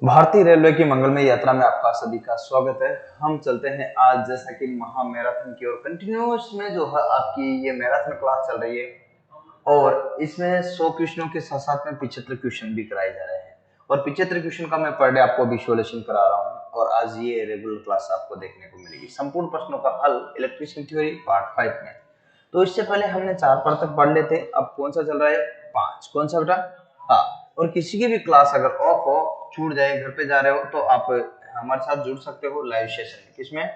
भारतीय रेलवे की मंगलमय यात्रा में आपका सभी का स्वागत है। हम चलते हैं आज जैसा कि महा मैराथन की ओर। कंटिन्यूअस में जो है आपकी ये मैराथन क्लास चल रही है और इसमें 100 क्वेश्चनों के साथ साथ में 75 क्वेश्चन भी कराए जा रहे हैं और 75 क्वेश्चन का मैं पर डे आपको विजुअलाइजेशन करा रहा हूँ। और आज ये रेगुलर क्लास आपको देखने को मिलेगी। संपूर्ण प्रश्नों का हल इलेक्ट्रिसिटी थ्योरी पार्ट 5 में। तो इससे पहले हमने 4 पार्ट तक पढ़ लेते। अब कौन सा चल रहा है? 5। कौन सा बेटा? हाँ। और किसी की भी क्लास अगर ऑफ हो, छूट जाए, घर पे जा रहे हो, तो आप हमारे साथ जुड़ सकते हो लाइव सेशन में। किसमें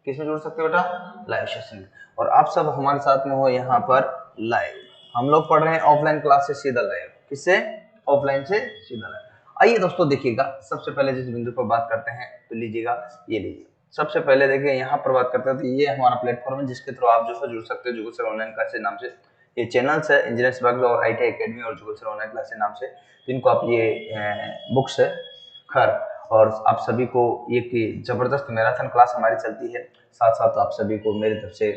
किसमें जुड़ सकते हो बेटा? लाइव सेशन में। और आप सब हमारे साथ में हो यहाँ पर लाइव। हम लोग पढ़ रहे हैं ऑफलाइन क्लास से सीधा लाइव। किससे? ऑफलाइन से सीधा लाइव। आइए दोस्तों देखिएगा, सबसे पहले जिस बिंदु पर बात करते हैं तो लीजिएगा, ये लीजिए। सबसे पहले देखिए यहाँ पर बात करते हैं तो ये हमारा प्लेटफॉर्म है जिसके थ्रू आप जो है जुड़ सकते हो जुगल सर ऑनलाइन क्लासेस नाम से। ये चैनल्स है इंजीनियर्स वर्ग और आईटी एकेडमी और जुगल सर ऑनलाइन क्लासेस नाम से, जिनको आप ये बुक्स है खैर। और आप सभी को एक जबरदस्त मैराथन क्लास हमारी चलती है। साथ साथ आप सभी को मेरी तरफ से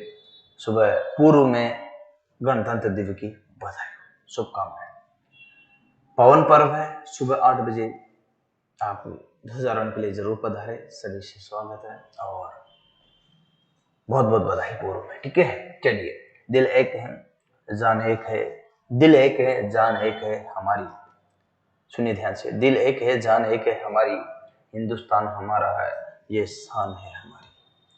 सुबह पूर्व में गणतंत्र दिवस की बधाई, शुभकामनाएं। पावन पर्व है, सुबह 8 बजे आप ध्वजारोहण के लिए जरूर पधारे। सभी से स्वागत है और बहुत बहुत बधाई पूर्व में। ठीक है, चलिए। दिल एक है जान एक है, दिल एक है जान एक है हमारी। सुनिए ध्यान से, दिल एक है जान एक है हमारी, हिंदुस्तान हमारा है ये शान है हमारी,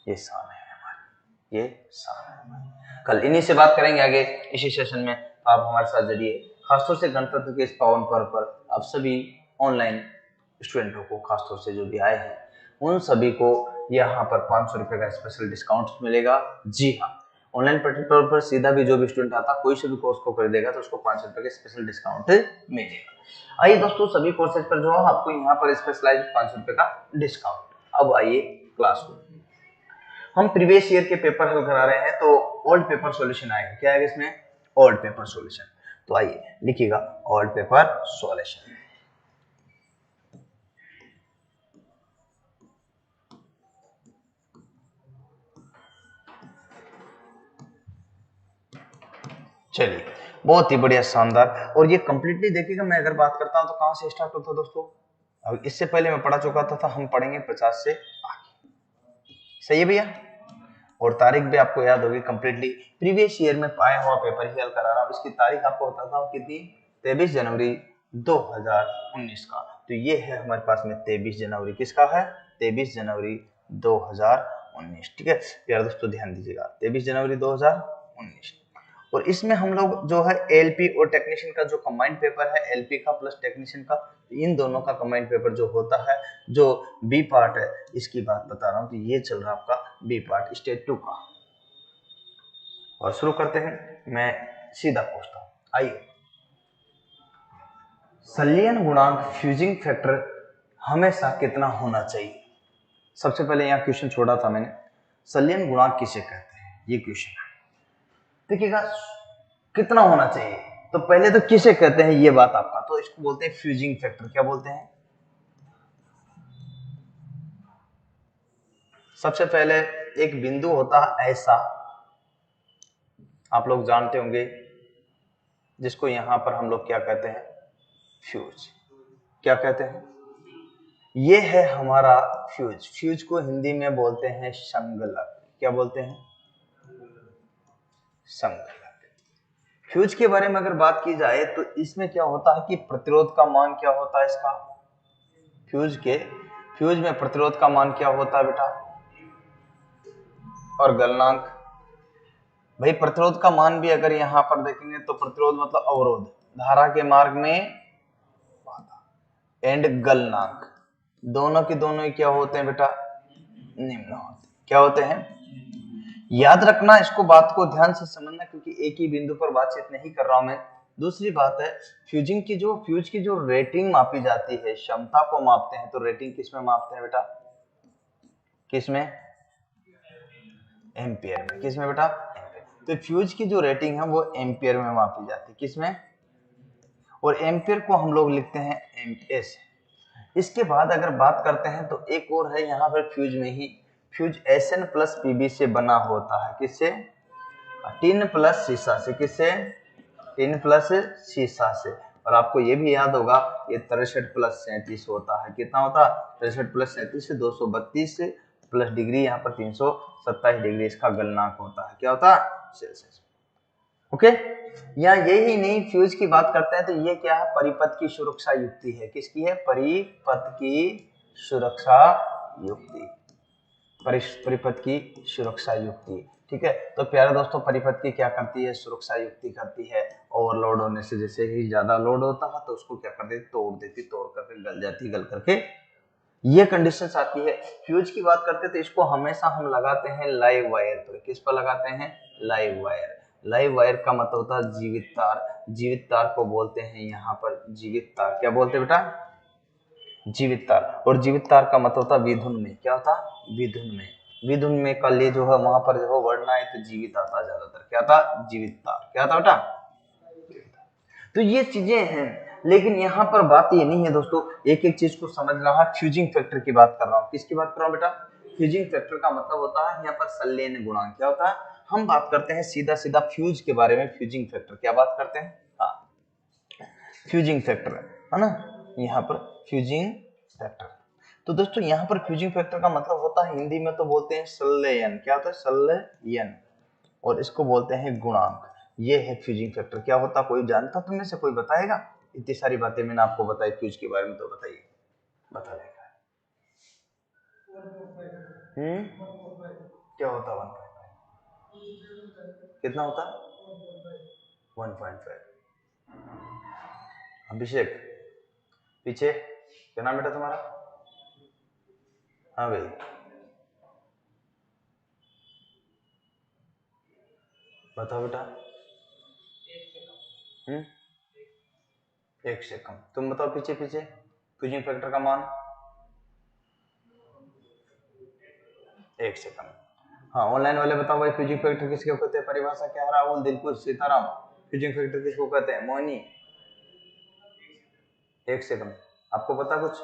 ये शान है हमारी, ये शान है हमारी। कल इन्हीं से बात करेंगे आगे इसी सेशन में। आप हमारे साथ जुड़िए। खासतौर से गणतंत्र के इस पावन पर्व पर आप सभी ऑनलाइन स्टूडेंटों को, खासतौर से जो भी आए हैं उन सभी को यहाँ पर 500 रुपए का स्पेशल डिस्काउंट मिलेगा। जी हाँ, ऑनलाइन प्लेटफॉर्म पर सीधा भी जो भी स्टूडेंट आता, कोई से भी कोर्स को कर देगा तो उसको 500 रुपए का स्पेशल डिस्काउंट मिलेगा। आइए दोस्तों, सभी कोर्सेज पर जो है आपको यहाँ पर स्पेशलाइज 500 रुपए का डिस्काउंट। अब आइए क्लास में। हम प्रीवियस ईयर के पेपर हल करा रहे हैं तो ओल्ड पेपर सॉल्यूशन आएगा। क्या आएगा इसमें? Old paper solution. तो आइए लिखिएगा ओल्ड पेपर सॉल्यूशन। चलिए, बहुत ही बढ़िया, शानदार। और ये कंप्लीटली देखिएगा, मैं अगर बात करता हूं तो कहां से स्टार्ट होता है दोस्तों? अब इससे पहले मैं पढ़ा चुका था, हम पढ़ेंगे 50 से आगे। सही है भैया? और तारीख भी आपको याद होगी कंप्लीटली। प्रीवियस ईयर में पाया हुआ पेपर ही हल करा रहा हूं। इसकी तारीख आपको बताता हूं कितनी? 23 जनवरी 2019 का। तो ये है हमारे पास में 23 जनवरी। किसका है? 23 जनवरी 2019। ठीक है प्यारे दोस्तों, ध्यान दीजिएगा, 23 जनवरी 2019। और इसमें हम लोग जो है एलपी और टेक्नीशियन का जो कंबाइंड पेपर है, एलपी का प्लस टेक्नीशियन का, इन दोनों का कंबाइंड पेपर जो होता है, जो बी पार्ट है, इसकी बात बता रहा हूं। तो ये चल रहा है आपका बी पार्ट स्टेज 2 का। और शुरू करते हैं, मैं सीधा पूछता हूं। आइए, संलयन गुणांक फ्यूजिंग फैक्टर हमेशा कितना होना चाहिए? सबसे पहले यहाँ क्वेश्चन छोड़ा था मैंने, संलयन गुणांक किसे कहते हैं, ये क्वेश्चन देखिएगा। कितना होना चाहिए, तो पहले तो किसे कहते हैं ये बात आपका, तो इसको बोलते हैं फ्यूजिंग फैक्टर। क्या बोलते हैं? सबसे पहले एक बिंदु होता है ऐसा, आप लोग जानते होंगे, जिसको यहां पर हम लोग क्या कहते हैं? फ्यूज। क्या कहते हैं? ये है हमारा फ्यूज। फ्यूज को हिंदी में बोलते हैं संगलक। क्या बोलते हैं? संगलक। फ्यूज के बारे में अगर बात की जाए तो इसमें क्या होता है कि प्रतिरोध का मान क्या होता है इसका? फ्यूज में प्रतिरोध का मान क्या होता है बेटा? और गलनांक। भाई प्रतिरोध का मान भी अगर यहां पर देखेंगे तो प्रतिरोध मतलब अवरोध, धारा के मार्ग में बाधा, एंड गलनांक, दोनों के दोनों ही क्या होते हैं बेटा? निम्न होते। क्या होते हैं? याद रखना, इसको बात को ध्यान से समझना, क्योंकि एक ही बिंदु पर बातचीत नहीं कर रहा हूं मैं। दूसरी बात है, फ्यूज की जो रेटिंग मापी जाती है, क्षमता को मापते हैं, तो रेटिंग किसमें मापते हैं बेटा? किसमें? एम्पियर में। किसमें बेटा? तो फ्यूज की जो रेटिंग है वो एम्पियर में मापी जाती है। किसमें? और एम्पियर को हम लोग लिखते हैं एम्पियर। इसके बाद अगर बात करते हैं तो एक और है यहाँ पर फ्यूज में ही, फ्यूज Sn प्लस पीबी से बना होता है। किससे? टिन प्लस सीसा से। किससे? टिन प्लस सीसा से। और आपको ये भी याद होगा ये 63 प्लस 37 होता है। कितना होता है? 63 प्लस 37 से 232 से प्लस डिग्री, यहाँ पर 327 डिग्री इसका गलनांक होता है। क्या होता है? सेल्सियस। ओके, यहाँ यही नहीं, फ्यूज की बात करते हैं तो ये क्या है? परिपथ की सुरक्षा युक्ति है। किसकी है? परिपथ की सुरक्षा युक्ति, परिपथ की सुरक्षा युक्ति। ठीक है, तो प्यारे दोस्तों, परिपथ की क्या करती है? सुरक्षा युक्ति करती है। ओवरलोड होने से, जैसे ही ज्यादा लोड होता है तो उसको क्या कर देती? तोड़ देती, तोड़ करके गल जाती, गल करके ये कंडीशंस आती है। फ्यूज की बात करते हैं तो इसको हमेशा हम लगाते हैं लाइव वायर पर। किस पर लगाते हैं? Live wire. लाइव वायर का मतलब होता है जीवित तार। जीवित तार को बोलते हैं यहाँ पर जीवित तार। क्या बोलते हैं बेटा? जीवित तार। और जीवित तार का मतलब होता है विधुन में। क्या होता? विधुन में। विधुन में का लिए जो है वहां पर जो है वर्ण आए तो जीवित आता ज्यादातर। क्या था? जीवित तार। क्या था बेटा? तो ये चीजें हैं, लेकिन यहाँ पर बात ये नहीं है दोस्तों, एक एक चीज को समझना है। फ्यूजिंग फैक्टर की बात कर रहा हूँ। किसकी बात कर रहा हूँ बेटा? फ्यूजिंग फैक्टर का मतलब होता है यहाँ पर संलयन गुणांक। क्या होता है? हम बात करते हैं सीधा सीधा फ्यूज के बारे में। फ्यूजिंग फैक्टर क्या बात करते हैं? हाँ, फ्यूजिंग फैक्टर है ना, यहाँ पर फ्यूजिंग फैक्टर। तो दोस्तों यहाँ पर फ्यूजिंग फैक्टर का मतलब होता है, हिंदी में तो बोलते हैं संलयन। क्या होता है? संलयन। और इसको बोलते हैं गुणांक। ये है फ्यूजिंग फैक्टर। क्या होता? कोई जानता? तुम में से कोई बताएगा? इतनी सारी बातें मैंने आपको बताई फ्यूज के बारे में, तो बताइए, बता देगा। क्या होता? 1.5। कितना होता? 1.5। अभिषेक, पीछे क्या नाम बेटा तुम्हारा? हाँ भाई, बताओ बेटा। 1 से कम। तुम बताओ पीछे पीछे, फ्यूजिंग फैक्टर का मान 1 से कम। हाँ, ऑनलाइन वाले बताओ भाई, फ्यूजिंग फैक्टर किसको कहते हैं? परिभाषा क्या है? राहुल, दिलकुश, सीताराम, फ्यूजिंग फैक्टर किसको कहते हैं? मोनी, 1 से कम। आपको पता कुछ?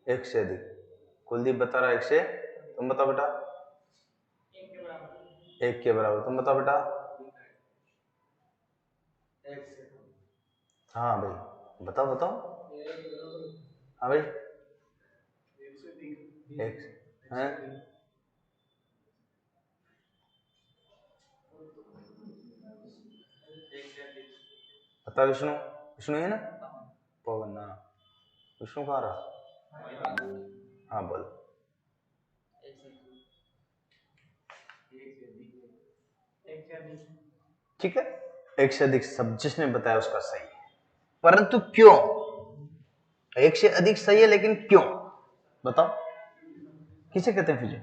1 से अधिक। कुलदीप बता रहा है 1 से। तुम बताओ बेटा। 1 के बराबर। तुम बताओ बेटा। हाँ भाई, बताओ बताओ। हाँ भाई, 1 है। बता विष्णु। विष्णु है ना? पवन ना, विष्णु कहाँ रहा? हाँ बोल। ठीक है, 1 से अधिक सब जिसने बताया उसका सही है, परंतु क्यों 1 से अधिक सही है, लेकिन क्यों? बताओ, किसे कहते हैं फ्यूजन?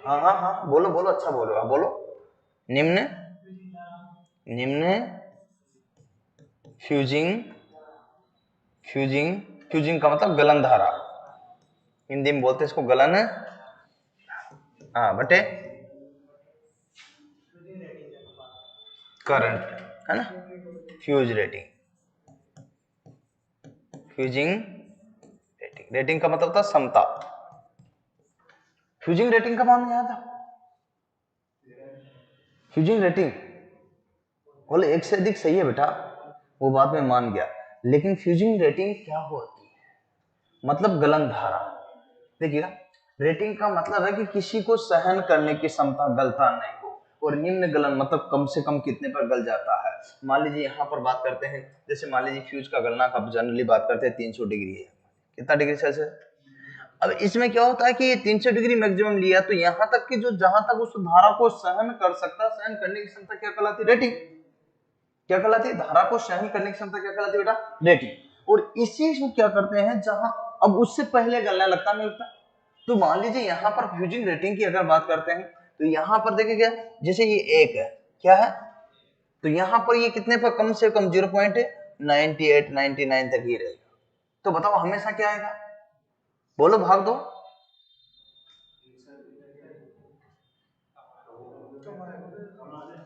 हाँ हाँ हाँ, बोलो बोलो, अच्छा बोलो, हाँ बोलो। निम्न निम्न फ्यूजिंग फ्यूजिंग फ्यूजिंग का मतलब गलन धारा। हिंदी में बोलते हैं इसको गलन। हाँ बटे करंट, है ना? Fuse rating. Fusing rating, rating का मतलब था क्षमता। फ्यूजिंग रेटिंग का मान गया था। फ्यूजिंग रेटिंग बोले 1 से अधिक सही है बेटा, वो बात में मान गया, लेकिन फ्यूजिंग रेटिंग क्या होती है? मतलब गलन धारा। देखिएगा, रेटिंग का मतलब है कि किसी को सहन करने की क्षमता, गलता नहीं हो। और निम्न गलन मतलब कम से कम कितने पर गल जाता है। मान लीजिए यहाँ पर बात करते हैं, जैसे मान लीजिए फ्यूज का गलनांक आप जनरली बात करते हैं 300 डिग्री है। कितना डिग्री सेल्सियस? अब इसमें क्या होता है कि ये 300 डिग्री मैक्सिमम लिया, तो यहाँ तक कि जो जहां तक उस धारा को सहन कर सकता, सहन करने की क्षमता क्या कहलाती? रेटिंग। क्या कहलाती है? धारा को सहन करने की क्षमता क्या कहलाती है बेटा? रेटिंग। और इसी को क्या करते हैं, जहां अब उससे पहले गलने लगता, नहीं लगता। तो मान लीजिए यहाँ पर फ्यूजिंग रेटिंग की अगर बात करते हैं, तो यहाँ पर देखिए क्या, जैसे ये 1 है, क्या है? तो यहाँ पर ये कितने पर? कम से कम 0.98 99 तक ही रहेगा। तो बताओ हमेशा क्या आएगा? बोलो, भाग दो।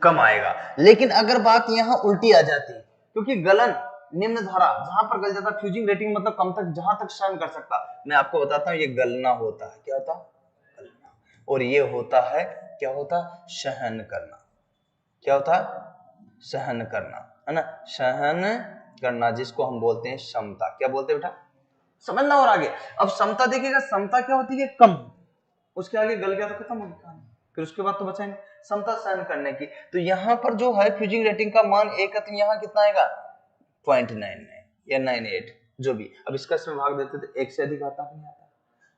कम आएगा। लेकिन अगर बात यहाँ उल्टी आ जाती, क्योंकि गलन निम्न धारा जहां पर गल जाता, फ्यूजिंग रेटिंग मतलब कम तक, जहां तक सहन कर सकता। मैं आपको बताता हूँ, ये गलना होता है। क्या होता? गलना। और ये होता है, क्या होता? सहन करना। क्या होता है? सहन करना, है ना, सहन करना, जिसको हम बोलते हैं क्षमता। क्या बोलते हैं बेटा? समझना। और आगे अब समता देखिएगा, समता क्या होती है? कम। उसके आगे गल गया तो खत्म हो गया, फिर उसके बाद तो बचा नहीं। समता सहन करने की, तो यहाँ पर जो है फ्यूजिंग रेटिंग का मान 1 है, तो यहाँ कितना आएगा? 0.99 या 98 जो भी। अब इसका इसमें भाग देते तो 1 से अधिक आता कि नहीं आता?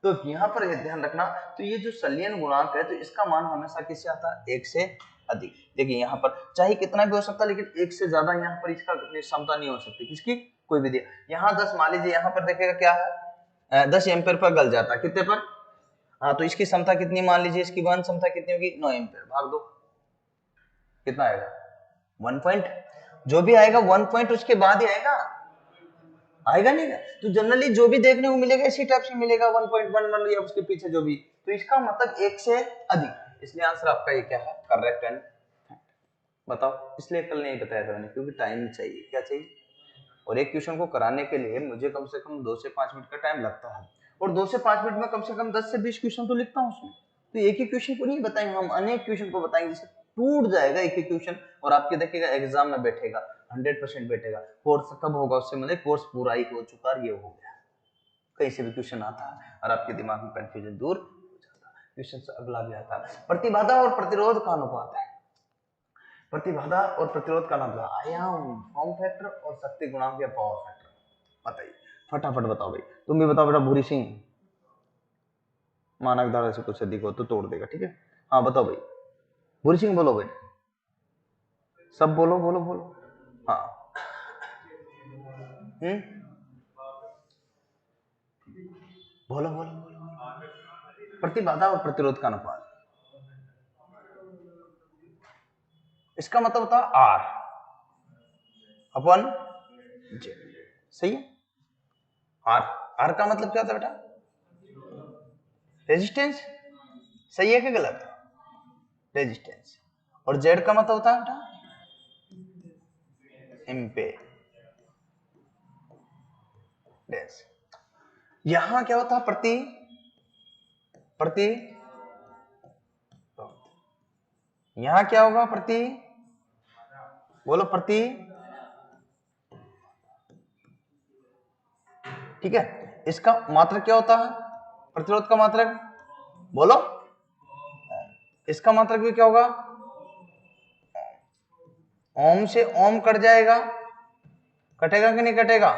तो यहाँ पर ध्यान रखना, तो ये जो संलयन गुणांक है, तो इसका मान हमेशा किससे आता है? 1 से अधिक। देखिए यहाँ पर चाहे कितना भी हो सकता है, लेकिन 1 से ज्यादा यहाँ पर इसका क्षमता नहीं हो सकती। किसकी? कोई भी दिया। यहाँ 10 मान लीजिए, यहाँ पर देखिएगा क्या है, 10 एम्पेयर पर गल जाता है। कितने पर? हाँ, तो इसकी क्षमता कितनी मान लीजिए, इसकी वहन क्षमता कितनी होगी? 9 एम्पेयर। भाग दो, कितना आएगा? 1 पॉइंट। जो भी आएगा 1 पॉइंट उसके बाद ही आएगा, आएगा नहीं। तो जनरली जो भी देखने को मिलेगा इसी टाइप से मिलेगा, 1.11 या उसके पीछे जो भी। तो इसका मतलब 1 से अधिक, इसलिए आंसर आपका ये क्या है? Correct and fact. बताओ, इसलिए कल नहीं बताया था मैंने, क्योंकि टाइम चाहिए। क्या चाहिए? और एक क्वेश्चन को कराने के लिए मुझे कम से कम 2 से 5 मिनट का टाइम लगता है, और 2 से 5 मिनट में कम से कम 10 से 20 क्वेश्चन तो लिखता हूँ उसमें। तो एक ही क्वेश्चन को नहीं बताएंगे हम, अनेक क्वेश्चन को बताएंगे, जिससे टूट जाएगा एक ही क्वेश्चन, और आपके देखिएगा एग्जाम में बैठेगा, 100% बैठेगा। कोर्स कब होगा उससे, मतलब कोर्स पूरा ही हो चुका है, ये हो गया, कहीं से भी क्वेश्चन आता है और आपके दिमाग में कंफ्यूजन दूर हो जाता है। क्वेश्चन से अगला भी आता है, प्रतिबाधा और प्रतिरोध का अनुपात है। प्रतिबाधा और प्रतिरोध का अनुपात, आयाम, फॉर्म फैक्टर और शक्ति गुणांक या पावर फैक्टर। बताइए, फटाफट बताओ भाई। तुम भी बताओ बेटा। भूरी सिंह, मानक धारा से कुछ अधिक हो तो तोड़ देगा, ठीक है? हाँ बताओ भाई। भूरी सिंह बोलो भाई, सब बोलो बोलो बोलो। हाँ, बोलो बोलो बोलो। प्रतिबाधा और प्रतिरोध का अनुपात, इसका मतलब होता है आर अपन जे। सही है? आर, आर का मतलब क्या होता है बेटा? रेजिस्टेंस। सही है कि गलत? रेजिस्टेंस। और जेड का मतलब होता है बेटा? इम्पेडेंस। यहां क्या होता है? प्रति प्रति यहां क्या होगा? प्रति, बोलो प्रति, ठीक है। इसका मात्रक क्या होता है? प्रतिरोध का मात्रक, बोलो। इसका मात्रक भी क्या होगा? ओम से ओम कट जाएगा, कटेगा कि नहीं कटेगा?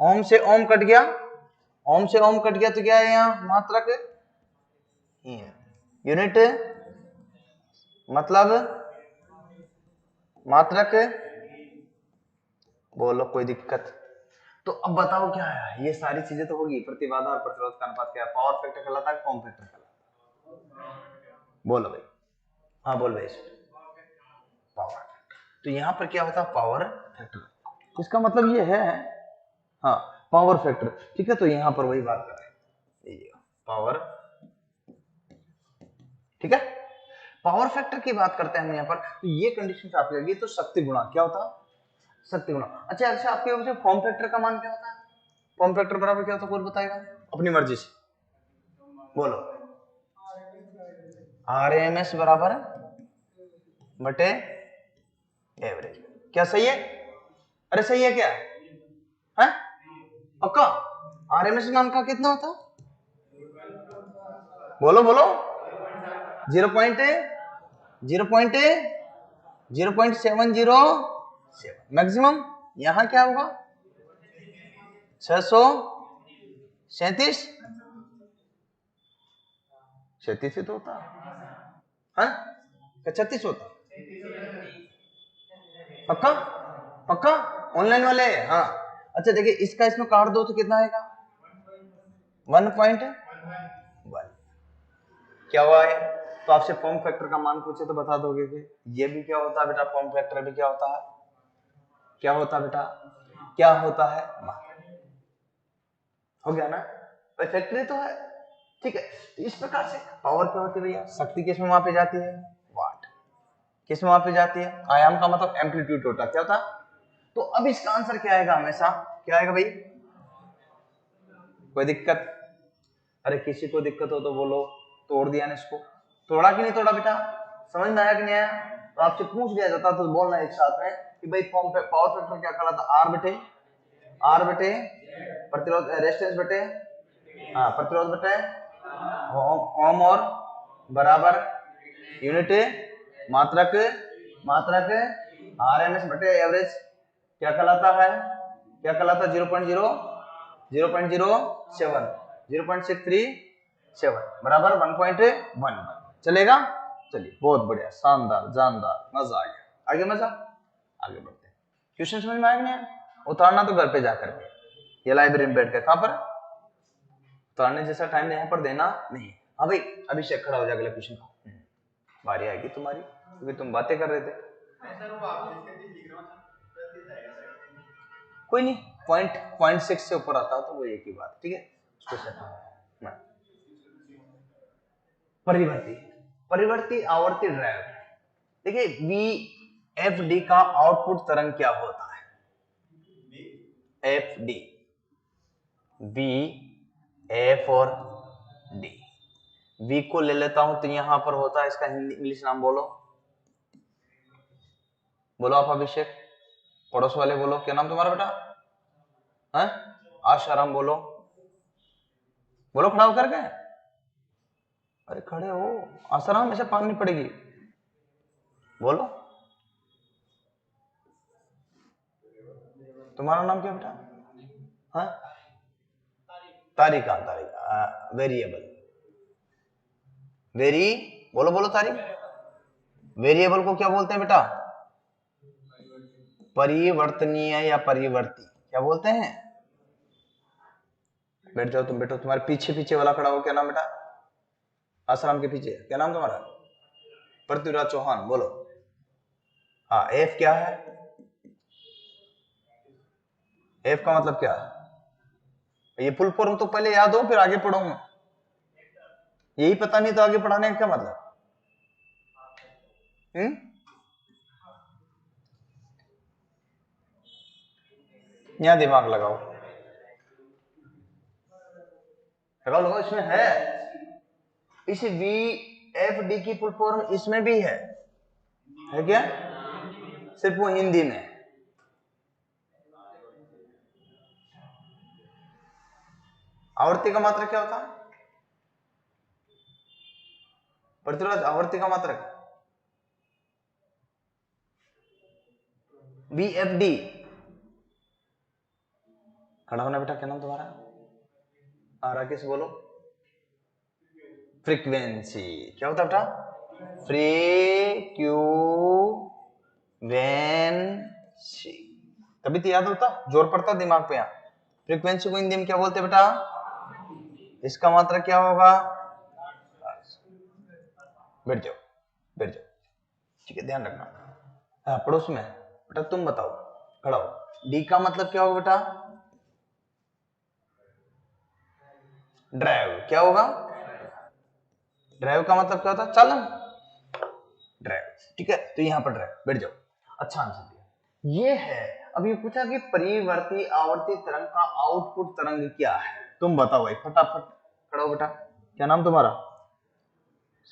ओम से ओम कट गया, ओम से ओम कट गया, तो क्या है यहाँ? मात्रक, यूनिट, मतलब मात्रक। बोलो, कोई दिक्कत? तो अब बताओ क्या है? ये सारी चीजें तो होगी। प्रतिबाधा और प्रतिरोध का अनुपात क्या है? पावर फैक्टर कहलाता है, फॉर्म फैक्टर कहलाता है? बोलो भाई। हाँ बोल भाई। पावर। तो यहाँ पर क्या होता है? Power factor. इसका मतलब ये है, हाँ, पावर फैक्टर, ठीक है। तो यहाँ पर वही बात कर रहे हैं, पावर, ठीक है। पावर फैक्टर की बात करते हैं हम यहाँ पर, तो ये कंडीशन आपकी लगी। तो शक्ति गुणा क्या होता है? शक्ति गुणा। अच्छा आपके वजह फॉर्म फैक्टर का मान क्या होता है? फॉर्म फैक्टर बराबर क्या होता है? कौन बताएगा अपनी मर्जी से? बोलो। आरएमएस बराबर बटे एवरेज। क्या सही है? अरे सही है क्या है? पक्का? आरएमएस मान का कितना होता? बोलो बोलो। 0.0.707 मैक्सिमम। यहां क्या होगा? 637। 36 से तो होता है, 36 होता? पक्का? पक्का? ऑनलाइन वाले, हाँ। अच्छा देखिए, इसका इसमें काट दो तो कितना आएगा? 1.1। क्या हुआ है? तो आपसे फॉर्म फैक्टर का मान पूछे तो बता दोगे कि ये भी क्या होता है बेटा? फॉर्म फैक्टर भी क्या होता है? क्या होता है बेटा? क्या होता है? हो गया ना? फैक्ट्री तो है, ठीक है। तो इस प्रकार से पावर क्या होती है भैया? शक्ति किस में मापी जाती है? वाट। किस में मापी जाती है? आयाम का मतलब एम्पलीट्यूड होता है। क्या होता? तो अब इसका आंसर क्या आएगा? हमेशा क्या आएगा भाई? कोई दिक्कत? अरे किसी को दिक्कत हो तो बोलो। तोड़ दिया ना इसको? तोड़ा कि नहीं तोड़ा बेटा? समझ में आया कि नहीं आया? तो आपसे पूछ लिया जाता तो बोलना एक साथ में कि भाई पावर फैक्टर क्या कहलाता, आर बटे प्रतिरोध रेजिस्टेंस बटे, हाँ प्रतिरोध बटे ओम और बराबर यूनिट मात्रक मात्रक आरएमएस बटे एवरेज क्या कहलाता है, क्या कहलाता है 0.0637 बराबर 1.1 चलेगा। चलिए बहुत बढ़िया, शानदार, जानदार, मजा आ गया। आगे मजा, आगे बढ़ते हैं। क्वेश्चन समझ में आया नहीं? उतारना तो घर पे जाकर के, ये लाइब्रेरी में बैठ कर, कहां पर उतारने जैसा टाइम यहाँ पर देना नहीं। हाँ भाई अभिषेक खड़ा हो जाए, अगला क्वेश्चन बारी आएगी तुम्हारी, क्योंकि तुम बातें कर रहे थे। कोई नहीं, पॉइंट 6 से ऊपर आता हो तो वो एक ही बात, ठीक है। परिवर्ती परिवर्ती आवर्ती ड्राइव, देखिए वी एफ डी का आउटपुट तरंग क्या होता है, एफ डी, वी एफ और डी, वी को ले लेता हूं तो यहां पर होता है, इसका हिंदी इंग्लिश नाम बोलो, बोलो आप अभिषेक, पड़ोस वाले बोलो, क्या नाम तुम्हारा बेटा है, आशाराम बोलो, बोलो खड़ा होकर के, अरे खड़े हो आशाराम, ऐसे पानी पड़ेगी, बोलो तुम्हारा नाम क्या बेटा, हाँ तारिका, तारिका वेरिएबल, वेरी बोलो बोलो तारिक, वेरिएबल को क्या बोलते हैं बेटा, परिवर्तनीय या परिवर्ती, क्या बोलते हैं, बैठ जाओ तुम, बैठो, तुम्हारे पीछे पीछे वाला खड़ा हो, क्या नाम बेटा, आसाराम के पीछे क्या नाम तुम्हारा, पृथ्वीराज चौहान, बोलो। हाँ एफ क्या है, एफ का मतलब क्या है, ये फुल फॉर्म तो पहले याद हो फिर आगे पढ़ूंगा, यही पता नहीं तो आगे पढ़ाने का क्या मतलब, यहां दिमाग लगाओ, लगाओ लगाओ, इसमें है, इस वी एफ डी की फुल फॉर्म इसमें भी है क्या, सिर्फ वो हिंदी में। आवर्ती का मात्रक क्या होता है, प्रतिरोध आवर्ती का मात्रक वी एफ डी, खड़ा होना बेटा, क्या नाम तुम्हारा, राकेश बोलो, फ्रीक्वेंसी, क्या होता है बेटा, फ्रीक्वेंसी, कभी तो याद होता, जोर पड़ता दिमाग पे, यहाँ फ्रीक्वेंसी को हिंदी में क्या बोलते बेटा, इसका मात्रक क्या होगा, बैठ जाओ बैठ जाओ, ठीक है ध्यान रखना। हाँ पड़ोस में बेटा, तुम बताओ, खड़ा हो, डी का मतलब क्या होगा बेटा, ड्राइव, क्या होगा, ड्राइव का मतलब क्या होता है, चालन, ड्राइव, ठीक है, तो यहां पर ड्राइव, बैठ जाओ, अच्छा आंसर दिया। ये है, अब ये पूछा कि परिवर्ती आवर्ती तरंग का आउटपुट तरंग क्या है, तुम बताओ भाई फटाफट, खड़ा हो बेटा, क्या नाम तुम्हारा,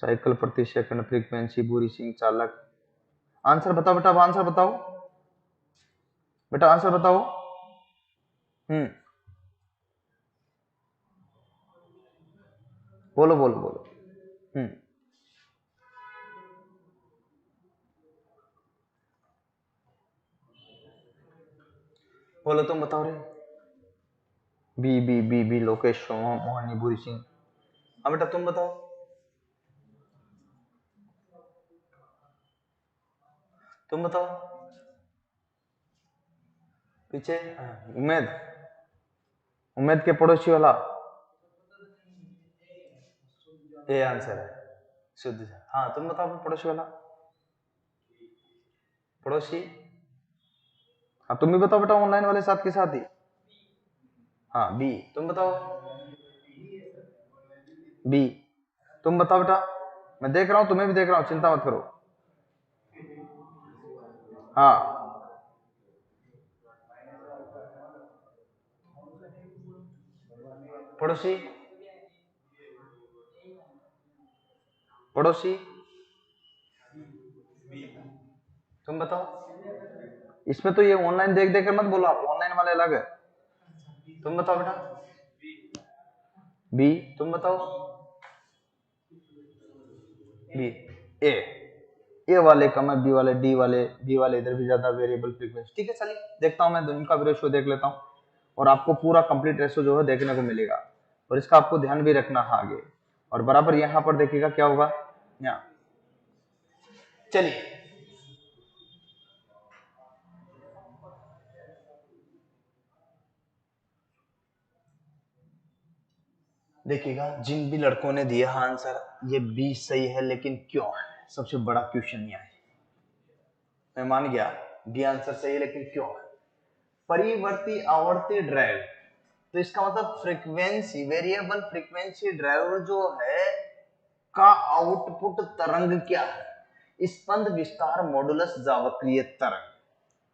साइकिल प्रति सेकंड, फ्रीक्वेंसी, बुरी सिंह, चालक, आंसर बताओ बेटा, अब आंसर बताओ बेटा, आंसर बताओ, बोलो बोलो बोलो, बोलो तुम बताओ रे, B B B B Lokesh Mohini बुरी सिंह, हाँ बेटा तुम बताओ, तुम बताओ, पीछे उम्मीद, उम्मीद के पड़ोसी वाला, ये आंसर है, शुद्ध, हाँ तुम बताओ पड़ोसी वाला, पड़ोसी, हाँ तुम भी बताओ बेटा, ऑनलाइन वाले साथ के साथ ही, हाँ बी, तुम बताओ, बी, तुम बताओ बेटा, मैं देख रहा हूं, तुम्हें भी देख रहा हूं, चिंता मत करो, हाँ पड़ोसी, पड़ोसी, तुम बताओ। इसमें तो ये ऑनलाइन देख देख कर मत बोलो, आप ऑनलाइन वाले अलग है। तुम बताओ बेटा। बी, तुम बताओ। बी, ए वाले कम है, बी वाले, डी वाले, बी वाले इधर भी ज्यादा वेरिएबल फ्रीक्वेंसी। ठीक है, चलिए देखता हूं मैं दोनों का रेशियो देख लेता हूं और आपको पूरा कंप्लीट रेशियो जो है देखने को मिलेगा और इसका आपको ध्यान भी रखना है आगे। और बराबर यहां पर देखिएगा क्या होगा यहाँ। चलिए देखिएगा, जिन भी लड़कों ने दिया आंसर ये बी सही है, लेकिन क्यों है सबसे बड़ा क्वेश्चन यह है। मैं मान गया बी आंसर सही है, लेकिन क्यों है। परिवर्ती आवर्ती ड्राइव, तो इसका मतलब फ्रीक्वेंसी, वेरिएबल फ्रीक्वेंसी ड्राइवर जो है का आउटपुट तरंग क्या है, स्पंद विस्तार मॉडुलस जावक्रिय तरंग।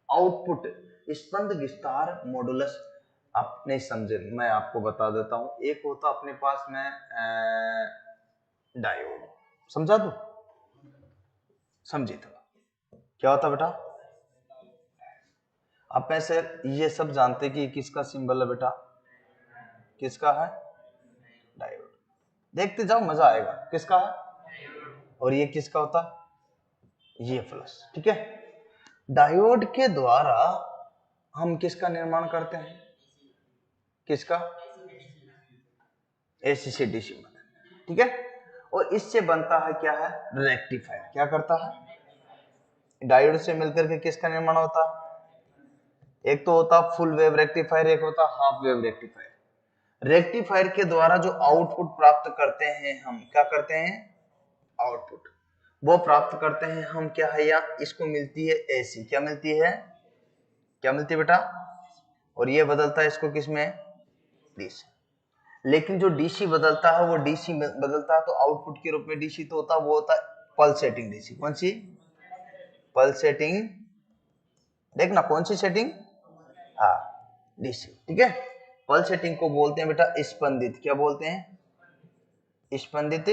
आउटपुट स्पंद विस्तार मॉडुलस, आप नहीं समझे, मैं आपको बता देता हूं। एक होता अपने पास में डायोड, समझा दो, समझी तो क्या होता बेटा। आप ऐसे ये सब जानते कि किसका सिंबल है बेटा, किसका है, डायोड। देखते जाओ मजा आएगा, किसका है, और ये किसका होता, ये प्लस। ठीक है, डायोड के द्वारा हम किसका निर्माण करते हैं, किसका, एसी से डीसी में। ठीक है, और इससे बनता है क्या है, रेक्टिफायर। क्या करता है, डायोड से मिलकर के किसका निर्माण होता है, एक तो होता फुल वेव रेक्टिफायर, एक होता हाफ वेव रेक्टिफायर। रेक्टिफायर के द्वारा जो आउटपुट प्राप्त करते हैं हम, क्या करते हैं, आउटपुट वो प्राप्त करते हैं हम, क्या है, या इसको मिलती है एसी, क्या मिलती है, क्या मिलती है बेटा, और ये बदलता है इसको किसमें, डीसी। लेकिन जो डीसी बदलता है वो डीसी बदलता है तो आउटपुट के रूप में डीसी तो होता, वो होता है पल्सेटिंग डीसी। कौन सी, पल्सेटिंग, देखना कौन सी सेटिंग, हाँ डीसी। ठीक है, पल्सेटिंग को बोलते हैं बेटा स्पंदित, क्या बोलते हैं, स्पंदित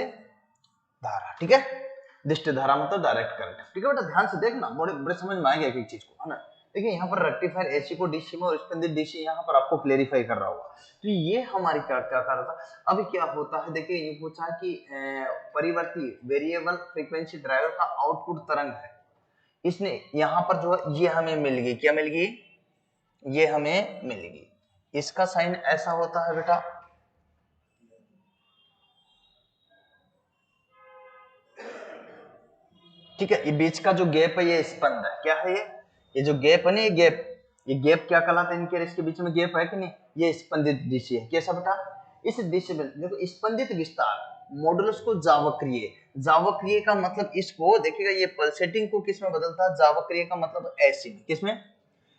धारा। ठीक है, दिष्ट धारा मतलब डायरेक्ट करंट। ठीक है बेटा, ध्यान से देखना, बड़े बड़े समझ में आएगा एक एक चीज को, है ना। देखिए यहाँ पर रेक्टिफायर एसी को डीसी में और स्पंदित डीसी यहाँ पर आपको क्लेरिफाई कर रहा होगा। तो ये हमारी क्या क्या कर रहा था। अभी क्या होता है, देखिए ये पूछा कि परिवर्ती वेरिएबल फ्रीक्वेंसी ड्राइवर का आउटपुट तरंग है, इसने यहाँ पर जो है ये हमें मिल गई, क्या मिल गई, ये हमें मिल गई। इसका साइन ऐसा होता है बेटा, ठीक है, ये बीच का जो गैप है ये स्पंद है, क्या है ये जो गैप है ना, ये गैप क्या कहलाता है, इनके इसके बीच में गैप है कि नहीं, ये स्पंदित दिशा है। कैसा बेटा, इस दिशा में देखो स्पंदित विस्तार मॉडुलस को जावक्रिय, जावक्रिय का मतलब इसको देखिएगा, ये पल्सेटिंग को किस में बदलता है, जावक्रिय का मतलब ऐसी किसमें,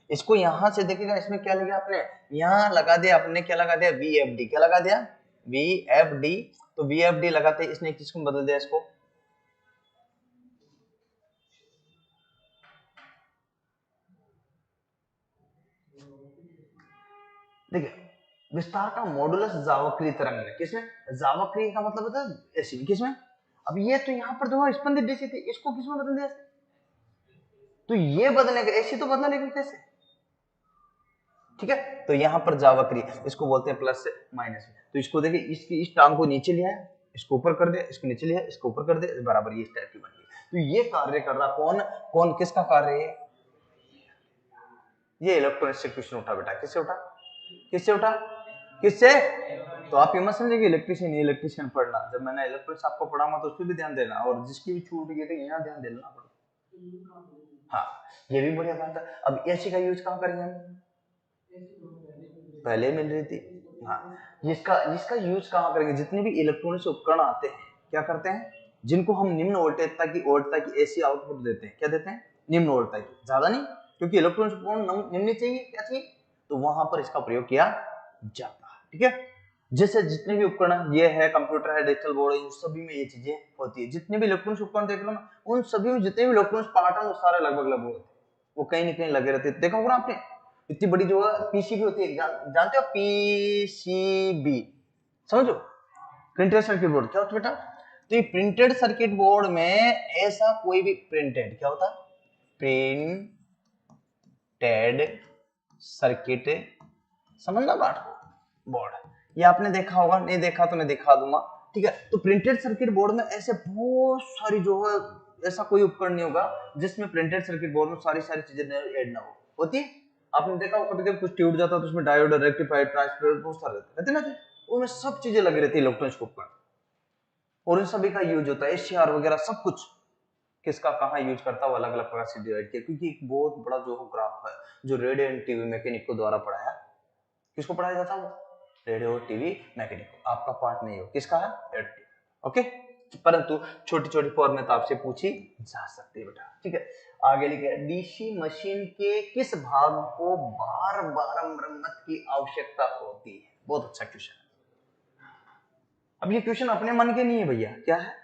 इसको यहां से देखिएगा, इसमें क्या लिखा आपने, यहां लगा दिया आपने, क्या लगा दिया, वीएफडी, क्या लगा दिया, वीएफडी। तो वीएफडी लगाते इसने किसको बदल दिया, इसको, देखिए विस्तार का मॉडुलस जावक्रीय तरंग में, किसमें, जावक्रीय का मतलब होता है ऐसी, किसमें, अब ये तो यहाँ पर जो स्पंदित डीसी थी इसको किसमें बदल दिया, तो ये बदलेगा, ऐसी तो बदला, लेकिन कैसे। ठीक है, तो यहाँ पर जावक्रीय, इसको बोलते हैं प्लस से माइनस में। तो इसको देखिए, इसकी इस टांग को नीचे लिया है, इसको ऊपर कर दिया, इसको नीचे लिया, इसको ऊपर कर दिया, बराबर ये इस टाइप की बन गई। तो ये कार्य कर रहा कौन, कौन किसका कार्य है, ये इलेक्ट्रॉनिक से क्वेश्चन उठा बेटा, किससे उठा, किससे उठा, किससे। तो आप ये मत समझिए कि इलेक्ट्रिशियन, इलेक्ट्रिशियन पढ़ना, जब मैंने इलेक्ट्रिक्स आपको पढ़ाऊंगा तो उस पर भी ध्यान देना, और जिसकी भी छूट गई थी यहाँ ध्यान देना। हाँ, ये भी बढ़िया बात है। अब एसी का यूज कहाँ करेंगे हम, पहले मिल रही थी, हाँ, इसका इसका यूज कहाँ करेंगे, जितने भी इलेक्ट्रॉनिक्स उपकरण आते हैं क्या करते हैं, जिनको हम निम्न वोल्टेजता की एसी आउटपुट देते हैं, क्या देते हैं, निम्न वोल्टेज की, ज्यादा नहीं, क्योंकि इलेक्ट्रॉनिक्स उपकरण निम्न चाहिए, क्या चाहिए, तो वहां पर इसका प्रयोग किया जाता है। ठीक है, जैसे जितने भी उपकरण ये है, कंप्यूटर है, डिजिटल बोर्ड है, इन सभी में ये चीजें होती है। जितने भी इलेक्ट्रॉनिक्स उपकरण देख लो ना, उन सभी में जितने भी इलेक्ट्रॉनिक्स पार्ट है वो सारे लगभग लगभग होते हैं, वो कहीं ना कहीं लगे रहते हैं। देखा होगा आपने, इतनी बड़ी जो है पीसीबी होती है, जानते हो पीसीबी, समझो, प्रिंटेड सर्किट बोर्ड, क्या होता है बेटा, तो ये प्रिंटेड सर्किट बोर्ड में ऐसा कोई भी प्रिंटेड क्या होता है, प्रिंटेड सर्किट, समझना बात बोर्ड। ये आपने देखा होगा, नहीं देखा तो मैं दिखा दूंगा, ठीक है। तो प्रिंटेड सर्किट बोर्ड में ऐसे बहुत सारी जो है, ऐसा कोई उपकरण नहीं होगा जिसमें प्रिंटेड सर्किट बोर्ड में सारी चीजें ऐड ना हो, होती है। आपने देखा होगा कभी कभी कुछ टूट जाता है तो उसमें डायोड, रेक्टिफायर, ट्रांसफार्मर बहुत सारे रहते ना, उनमें सब चीजें लगी रहती है इलेक्ट्रॉनिक्स उपकरण, और इन सभी का यूज होता है। एचसीआर वगैरह सब कुछ किसका कहाँ यूज करता है, अलग अलग प्रकार से डिवाइड किया, क्योंकि एक बहुत बड़ा जो ग्राफ है जो रेडियो एंड टीवी मैकेनिक को द्वारा पढ़ाया, किसको पढ़ाया जाता है, वो रेडियो टीवी मैकेनिक, आपका पार्ट नहीं हो, किसका है, ओके। परंतु छोटी छोटी फॉर्मेट आपसे पूछी जा सकती है बेटा, ठीक है। आगे लिखे, डीसी मशीन के किस भाग को बार बार मरम्मत की आवश्यकता होती है। बहुत अच्छा क्वेश्चन है। अब ये क्वेश्चन अपने मन के नहीं है भैया, क्या है,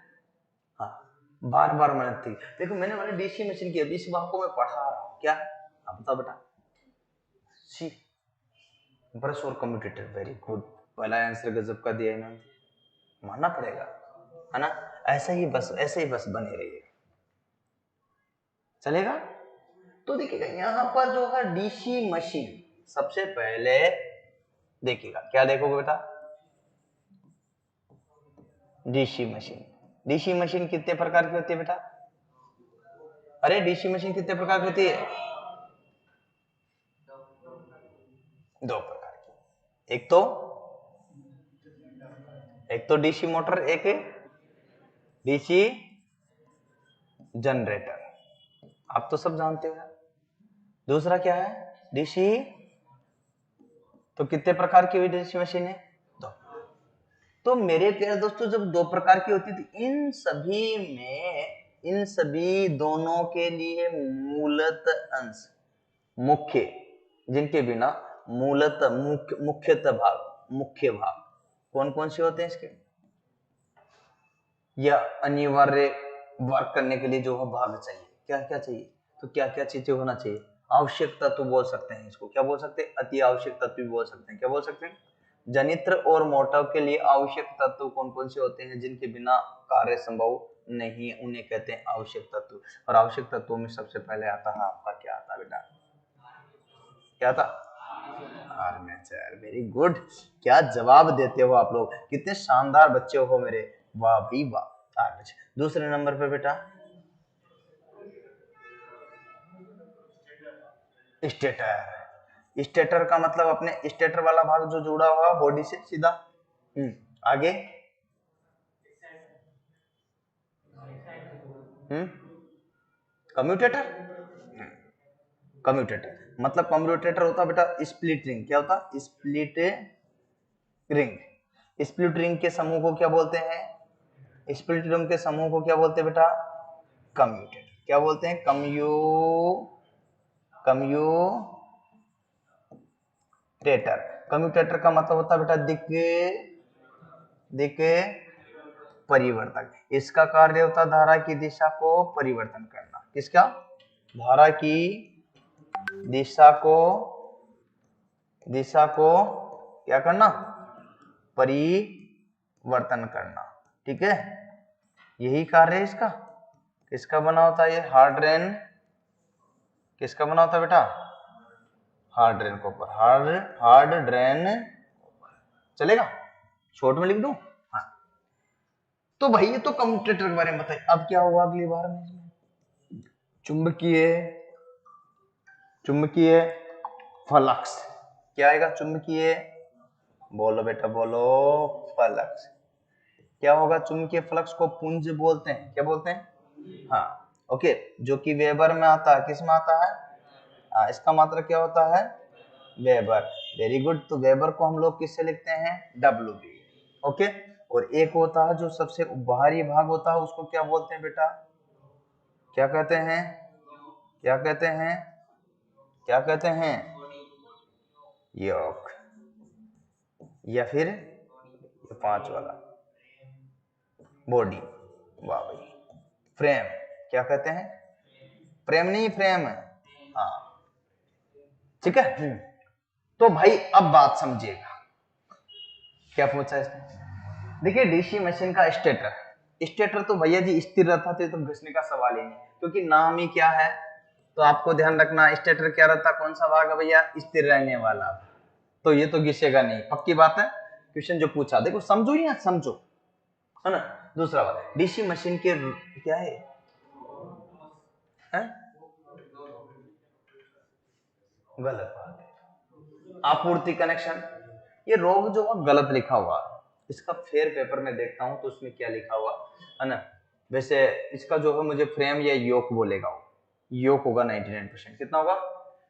हाँ, बार बार मरम्मत थी। देखो मैंने डीसी मशीन की इस भाग को मैं पढ़ा रहा हूँ, क्या आप बताओ बेटा, सी ब्रश और कम्यूटेटर, वेरी गुड, पहला आंसर गजब का दिया इन्होंने, मानना पड़ेगा, है ना। ऐसे ही बस बने रहिए, चलेगा। तो देखिएगा यहाँ पर जो है डीसी मशीन, सबसे पहले देखिएगा, क्या देखोगे बेटा, डीसी मशीन कितने प्रकार की होती है बेटा, अरे डीसी मशीन कितने प्रकार की होती है, दो प्रकार की, एक तो डीसी मोटर, एक डीसी जनरेटर, आप तो सब जानते हो। दूसरा क्या है, डीसी, तो कितने प्रकार की डीसी मशीन है, दो। तो मेरे प्यारे दोस्तों, जब दो प्रकार की होती थी, इन सभी दोनों के लिए मूलत अंश, मुख्य, जिनके बिना मूलत मुख्य भाग कौन कौन से होते हैं इसके, या अनिवार्य वर्क करने के लिए जो है भाग चाहिए, क्या क्या चाहिए, तो क्या क्या चीजें होना चाहिए, आवश्यक तत्व बोल सकते हैं इसको, क्या बोल सकते हैं, अति आवश्यक तत्व भी बोल सकते हैं, क्या बोल सकते हैं, जनित्र और मोटर के लिए आवश्यक तत्व कौन कौन से होते हैं, जिनके बिना कार्य संभव नहीं, उन्हें कहते हैं आवश्यक तत्व। और आवश्यक तत्वों में सबसे पहले आता है आपका, क्या आता है बेटा, क्या था, आर्मेचर, वेरी गुड, क्या जवाब देते हो आप लोग, कितने शानदार बच्चे हो मेरे, वाह भी वाह, आर्मेचर। दूसरे नंबर पे बेटा स्टेटर का मतलब अपने स्टेटर वाला भाग जो जुड़ा हुआ बॉडी से सीधा, आगे, कम्यूटेटर, मतलब कम्यूटेटर होता बेटा स्प्लिट रिंग, क्या होता, स्प्लिट रिंग के समूह को क्या बोलते हैं, स्प्लिट रिंग के समूह को क्या बोलते हैं बेटा, कम्यूटेटर, क्या बोलते हैं, कम्यूटेटर का मतलब होता है बेटा दिक परिवर्तक, इसका कार्य होता है धारा की दिशा को परिवर्तन करना, किसका, धारा की दिशा को क्या करना, परिवर्तन करना, ठीक है, यही कार्य है इसका। किसका बना होता है ये, हार्ड रेन, किसका बना होता है बेटा, hard drain copper, hard drain, चलेगा, शॉर्ट में लिख दूं, हाँ। तो भाई ये तो कम्यूटेटर के बारे में बताइए, अब क्या होगा अगली बार में इसमें, चुंबकीय फ्लक्स, क्या आएगा, चुंबकीय, बोलो बेटा बोलो, फ्लक्स, क्या होगा, चुंबकीय फ्लक्स को पुंज बोलते हैं, क्या बोलते हैं, हाँ, ओके, जो कि वेबर में आता है, किस में आता है, इसका मात्रा क्या होता है, वेबर, वेरी गुड। तो वेबर को हम लोग किससे लिखते हैं, WB, ओके। और एक होता है जो सबसे बाहरी भाग होता है, उसको क्या बोलते हैं बेटा, क्या कहते हैं, क्या कहते हैं, क्या कहते हैं, योक, या फिर ये 5 वाला बॉडी, वाह भाई, फ्रेम, क्या कहते हैं, फ्रेम नहीं, फ्रेम, हाँ, ठीक है। तो भाई अब बात समझिएगा, क्या पूछा इसने, देखिए डीसी मशीन का स्टेटर तो भैया जी स्थिर रहता था, तो घिसने का सवाल ही नहीं, क्योंकि नाम ही क्या है, तो आपको ध्यान रखना स्टेटर क्या रहता, कौन सा भाग है भैया, स्थिर रहने वाला। तो ये तो घिसेगा नहीं, पक्की बात है। क्वेश्चन जो पूछा देखो समझो या समझो, है ना। दूसरा बात, डीसी मशीन के क्या है, गलत बात है। आपूर्ति कनेक्शन, ये रोग जो गलत लिखा हुआ, इसका फेयर पेपर में देखता हूं तो उसमें क्या लिखा हुआ है ना। वैसे इसका जो है मुझे फ्रेम या योक बोलेगा, योक होगा 99%, कितना होगा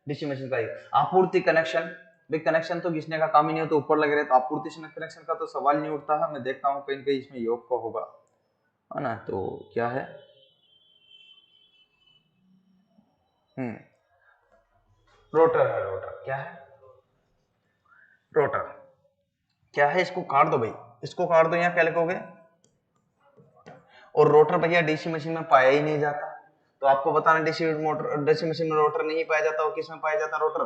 डीसी मशीन का। आपूर्ति कनेक्शन, भाई कनेक्शन तो घिसने का काम ही नहीं हो तो ऊपर लग रहे, तो आपूर्ति कनेक्शन का तो सवाल नहीं उठता है। मैं देखता हूँ कहीं न कहीं इसमें योग का होगा, है ना। तो क्या है, रोटर है, रोटर क्या है, रोटर क्या है, इसको काट दो भाई, इसको काट दो, यहाँ क्या लिखोगे। और रोटर भैया डीसी मशीन में पाया ही नहीं जाता, तो आपको बताना डीसी मशीन में रोटर नहीं पाया जाता, और किस में पाया जाता रोटर,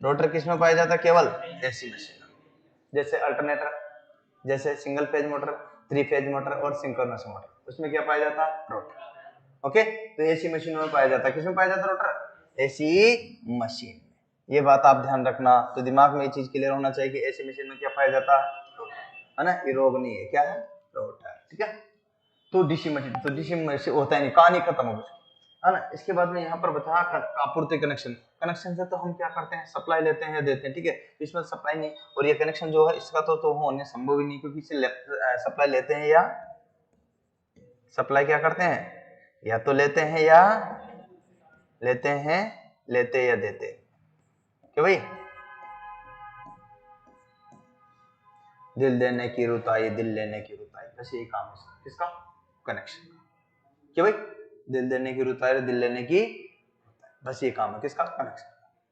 रोटर किस में पाया जाता, केवल एसी मशीन में। जैसे अल्टरनेटर, जैसे single phase motor, 3 phase motor और सिंक्रोनस मोटर, उसमें क्या पाया जाता, रोटर। ओके, तो एसी मशीन में पाया जाता, किसमें पाया जाता रोटर, एसी मशीन। ये बात आप ध्यान रखना, तो दिमाग में ये चीज क्लियर होना चाहिए कि एसी मशीन में क्या पाया जाता है, रोटर, है ना। ये रोग नहीं है, क्या है, रोटर, ठीक है। तो डीसी मशीन, तो डीसी मशीन होता है नहीं, कहानी खत्म हो गई, है ना। इसके बाद में यहाँ पर बता आपूर्ति कनेक्शन, कनेक्शन से तो हम क्या करते हैं, सप्लाई लेते हैं या देते हैं, ठीक है। इसमें सप्लाई नहीं, और ये कनेक्शन जो है इसका तो होने संभव ही नहीं, क्योंकि इसे सप्लाई लेते हैं या सप्लाई क्या करते हैं, या तो लेते हैं या लेते हैं, लेते या देते, क्यों भाई, दिल देने की रुताई, दिल लेने की रुताई, बस यही काम है किसका, कनेक्शन का, क्यों भाई, दिल देने की रुताई, दिल लेने की, बस ये काम है किसका, कनेक्शन।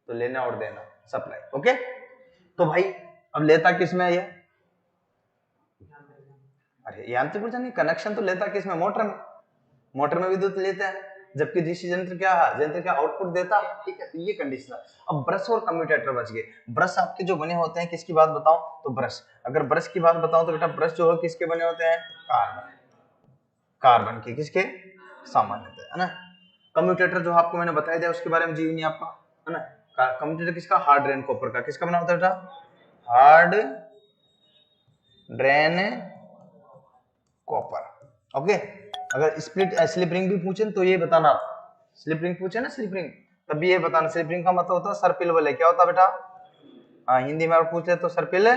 तो लेना और देना, सप्लाई, ओके। तो भाई अब लेता किसमें ये, अरे यांत्रिक ऊर्जा नहीं, कनेक्शन तो लेता किसमें, मोटर में, मोटर में विद्युत लेता है, जबकि डीसी यंत्र क्या है, यंत्र क्या आउटपुट देता, ठीक है। तो ये कंडीशन है। अब ब्रश और कम्यूटेटर बच गए। ब्रश आपके जो बने होते हैं किसकी बात बताऊं, तो ब्रश, अगर ब्रश की बात बताऊं तो बेटा ब्रश जो है किसके बने होते हैं, कार्बन, कार्बन के, किसके, सामान्यतः, है ना। कम्यूटेटर जो आपको मैंने बताया दिया उसके बारे में जी नहीं आपका, है ना। कम्यूटेटर किसका, हार्ड ड्रेन कॉपर का, किसका बना होता है बेटा, हार्ड ड्रेन कॉपर, ओके। अगर स्प्लिट स्लिप रिंग भी पूछे तो ये बताना, स्लिप रिंग पूछे ना, स्लिप रिंग, तब भी ये बताना, स्लिप रिंग का मतलब होता है सर्पिल वलय, क्या होता है बेटा, हाँ हिंदी में पूछे तो सर्पिल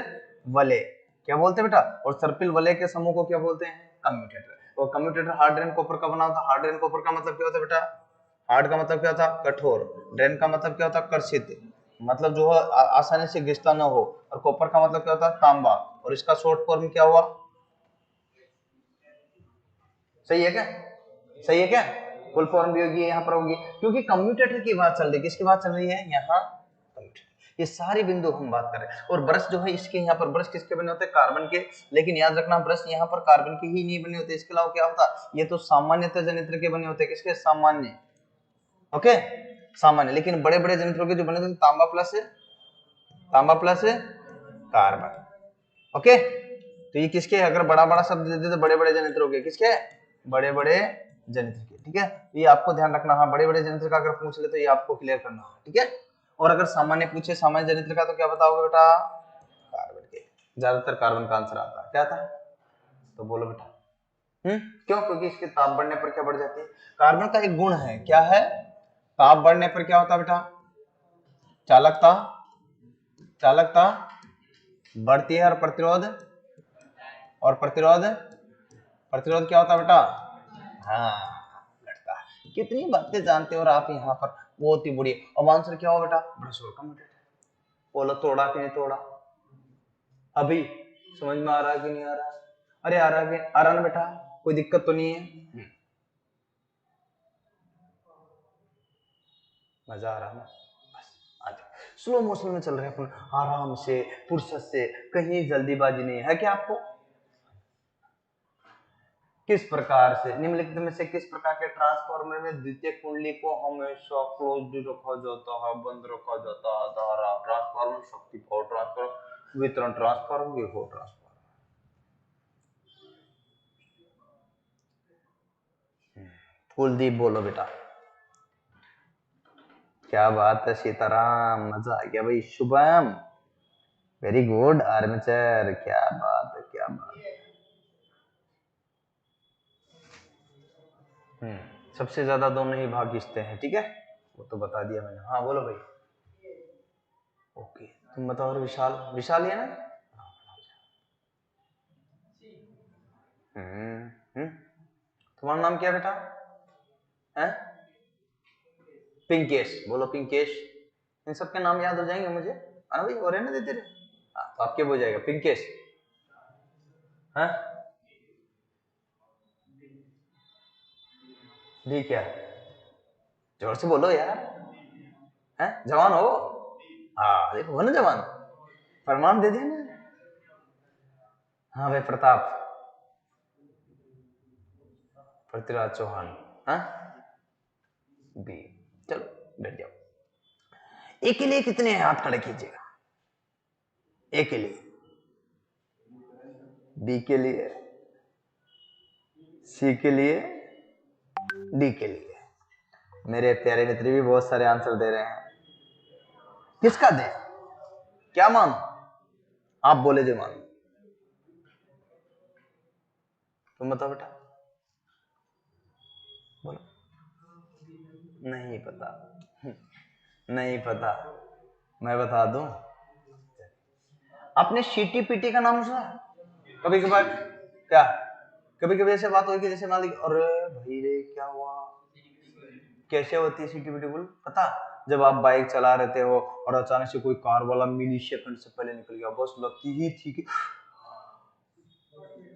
वलय क्या बोलते हैं बेटा, और सर्पिल वलय के समूह को क्या बोलते हैं, कम्यूटेटर। और कम्यूटेटर हार्ड ड्रेन कॉपर का बना होता है। हार्ड ड्रेन कॉपर का मतलब क्या होता है बेटा, हार्ड का मतलब क्या होता है, कठोर, ड्रेन का मतलब क्या होता है, कर्षित, मतलब जो है आसानी से घिसता न हो, और कॉपर का मतलब क्या होता है, तांबा, और इसका शॉर्ट फॉर्म क्या हुआ, सही है क्या, सही है क्या, फुल फॉर्म भी होगी यहाँ पर होगी, क्योंकि कम्यूटेटर की बात चल रही है, किसकी बात चल रही है यहाँ, ये सारे बिंदु हम बात कर रहे हैं। और ब्रश जो है इसके यहाँ पर, ब्रश किसके बने होते हैं, कार्बन के, लेकिन याद रखना ब्रश यहाँ पर कार्बन के ही नहीं बने होते, इसके अलावा क्या होता है, ये तो सामान्यतः जनित्र के बने होते हैं, किसके, सामान्य, ओके, सामान्य। लेकिन बड़े बड़े जनित्रों के जो बने होते हैं तांबा प्लस कार्बन, ओके। तो ये किसके, अगर बड़ा बड़ा शब्द देते तो बड़े बड़े जनित्रों के, किसके, बड़े बड़े जनित्र के, ठीक है। ये आपको ध्यान रखना, हाँ बड़े बड़े जनित्र का अगर पूछ ले तो ये आपको क्लियर करना है, ठीक है। और अगर सामान्य पूछे, सामान्य जनित्र का, तो क्या बताओगे बेटा, कार्बन के, ज्यादातर कार्बन का आंसर आता है, क्या था, तो बोलो बेटा, क्यों, क्योंकि इसके ताप बढ़ने पर क्या बढ़ जाती है, कार्बन का एक गुण है, क्या है, ताप बढ़ने पर क्या होता है बेटा, चालकता, चालकता बढ़ती है, और प्रतिरोध क्या होता है बेटा, हाँ घटता है। कितनी बातें जानते हो और आप यहाँ पर, बहुत ही बढ़िया। अब आंसर क्या हो बेटा, ब्रश और कम्यूटेटर। बोलो तोड़ा कि नहीं तोड़ा, अभी समझ में आ रहा है कि नहीं आ रहा, अरे आ रहा है, आ रहा ना बेटा, कोई दिक्कत तो नहीं है, मजा आ रहा है ना, बस स्लो मोशन में चल रहे हैं अपन, आराम से, फुर्सत से, कहीं जल्दीबाजी नहीं है क्या आपको। किस प्रकार से, निम्नलिखित में से किस प्रकार के ट्रांसफार्मर में द्वितीय कुंडली को हमेशा क्लोज्ड रखा जाता है, बंद रखा जाता है, धारा ट्रांसफार्मर, शक्ति पावर ट्रांसफार्मर, वितरण ट्रांसफार्मर, विभव ट्रांसफार्मर। कुलदीप बोलो बेटा, क्या बात है सीताराम, मजा आ गया भाई। शुभम, वेरी गुड आर्मेचर, क्या बात है, क्या बात है। सबसे ज्यादा दोनों ही भाग खींचते हैं, ठीक है, वो तो बता दिया मैंने। हाँ बोलो भाई। ओके, तुम बताओ। और विशाल, विशाल है ना? तुम्हारा नाम क्या बेटा है? पिंकेश, बोलो पिंकेश। इन सबके नाम याद हो जाएंगे मुझे, है ना भाई? और रहने देते रहे। हाँ, तो आपके हो जाएगा पिंकेश। हाँ ठीक है, जोर से बोलो यार। है जवान हो? हाँ देखो, हो ना जवान, प्रमाण दे दिया ना। हाँ भाई प्रताप, पृथ्वीराज चौहान। हाँ बी, चलो बैठ जाओ। ए के लिए कितने हाथ खड़े कीजिएगा? ए के लिए, बी के लिए, सी के लिए, डी के लिए। मेरे प्यारे मित्र भी बहुत सारे आंसर दे रहे हैं। किसका दे, क्या मानो? आप बोले जो मानो। तुम बताओ बेटा, बोलो। नहीं पता, नहीं पता, मैं बता दूं। आपने सीटी पीटी का नाम सुना? कभी कभार क्या, कभी कभी ऐसे बात होगी कि जैसे मान ली, अरे भाई रे क्या हुआ, कैसे होती है सीटी पीटी? बोल पता, जब आप बाइक चला रहे हो और अचानक से कोई कार वाला मिली सेकंड से पहले निकल गया, बस लगती ही थी कि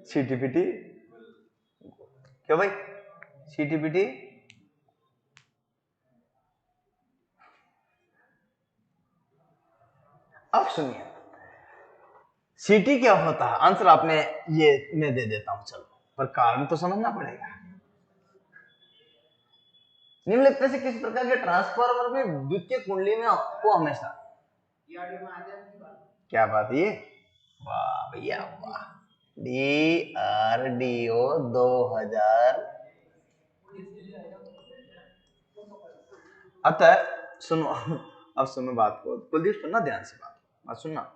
सीटी पीटी। क्यों भाई सीटी पीटी? अब सुनिए, सीटी क्या होता है, आंसर आपने ये मैं दे देता हूं चलो, पर कारण तो समझना पड़ेगा। निम्नलिखित में से किस प्रकार के ट्रांसफार्मर में द्वितीय कुंडली में आपको हमेशा, क्या बात है ये, वाह भैया वाह, DRDO 2000। अतः सुनो, अब सुनो बात को, कुलदीप सुनना ध्यान से, बात सुनना।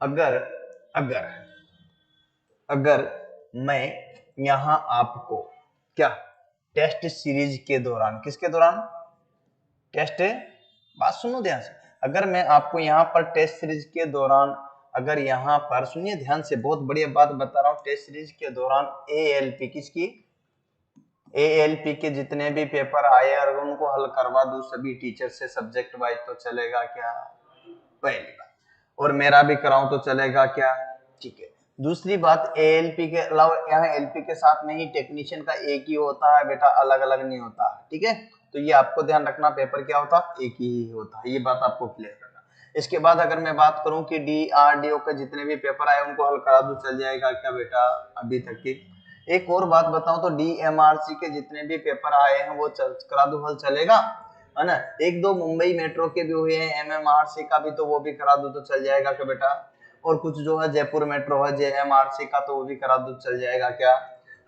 अगर अगर अगर मैं यहां आपको क्या, टेस्ट सीरीज के दौरान, किसके दौरान, टेस्ट, बात सुनो ध्यान से। अगर मैं आपको यहाँ पर टेस्ट सीरीज के दौरान, अगर यहाँ पर सुनिए ध्यान से, बहुत बढ़िया बात बता रहा हूँ, टेस्ट सीरीज के दौरान ALP किसकी, ALP के जितने भी पेपर आए और उनको हल करवा दूं सभी टीचर से सब्जेक्ट वाइज, तो चलेगा क्या? पहली बात। और मेरा भी कराऊं तो चलेगा क्या? ठीक है। दूसरी बात, ALP के अलावा यहाँ LP के साथ में ही टेक्नीशियन का एक ही होता है बेटा, अलग अलग नहीं होता है, ठीक है? तो ये आपको ध्यान रखना, पेपर क्या होता है, एक ही होता है, ये बात आपको क्लियर करना। इसके बाद अगर मैं बात करूं कि DRDO के जितने भी पेपर आए उनको हल करा दूं, चल जाएगा क्या बेटा? अभी तक की एक और बात बताऊं तो DMRC के जितने भी पेपर आए हैं वो करा दूं, हल चलेगा, है ना? एक दो मुंबई मेट्रो के भी हुए हैं, MMRC का भी, तो वो भी करा दो तो चल जाएगा क्या बेटा? और कुछ जो है जयपुर मेट्रो है JMRC का, तो वो भी करा दो चल जाएगा क्या?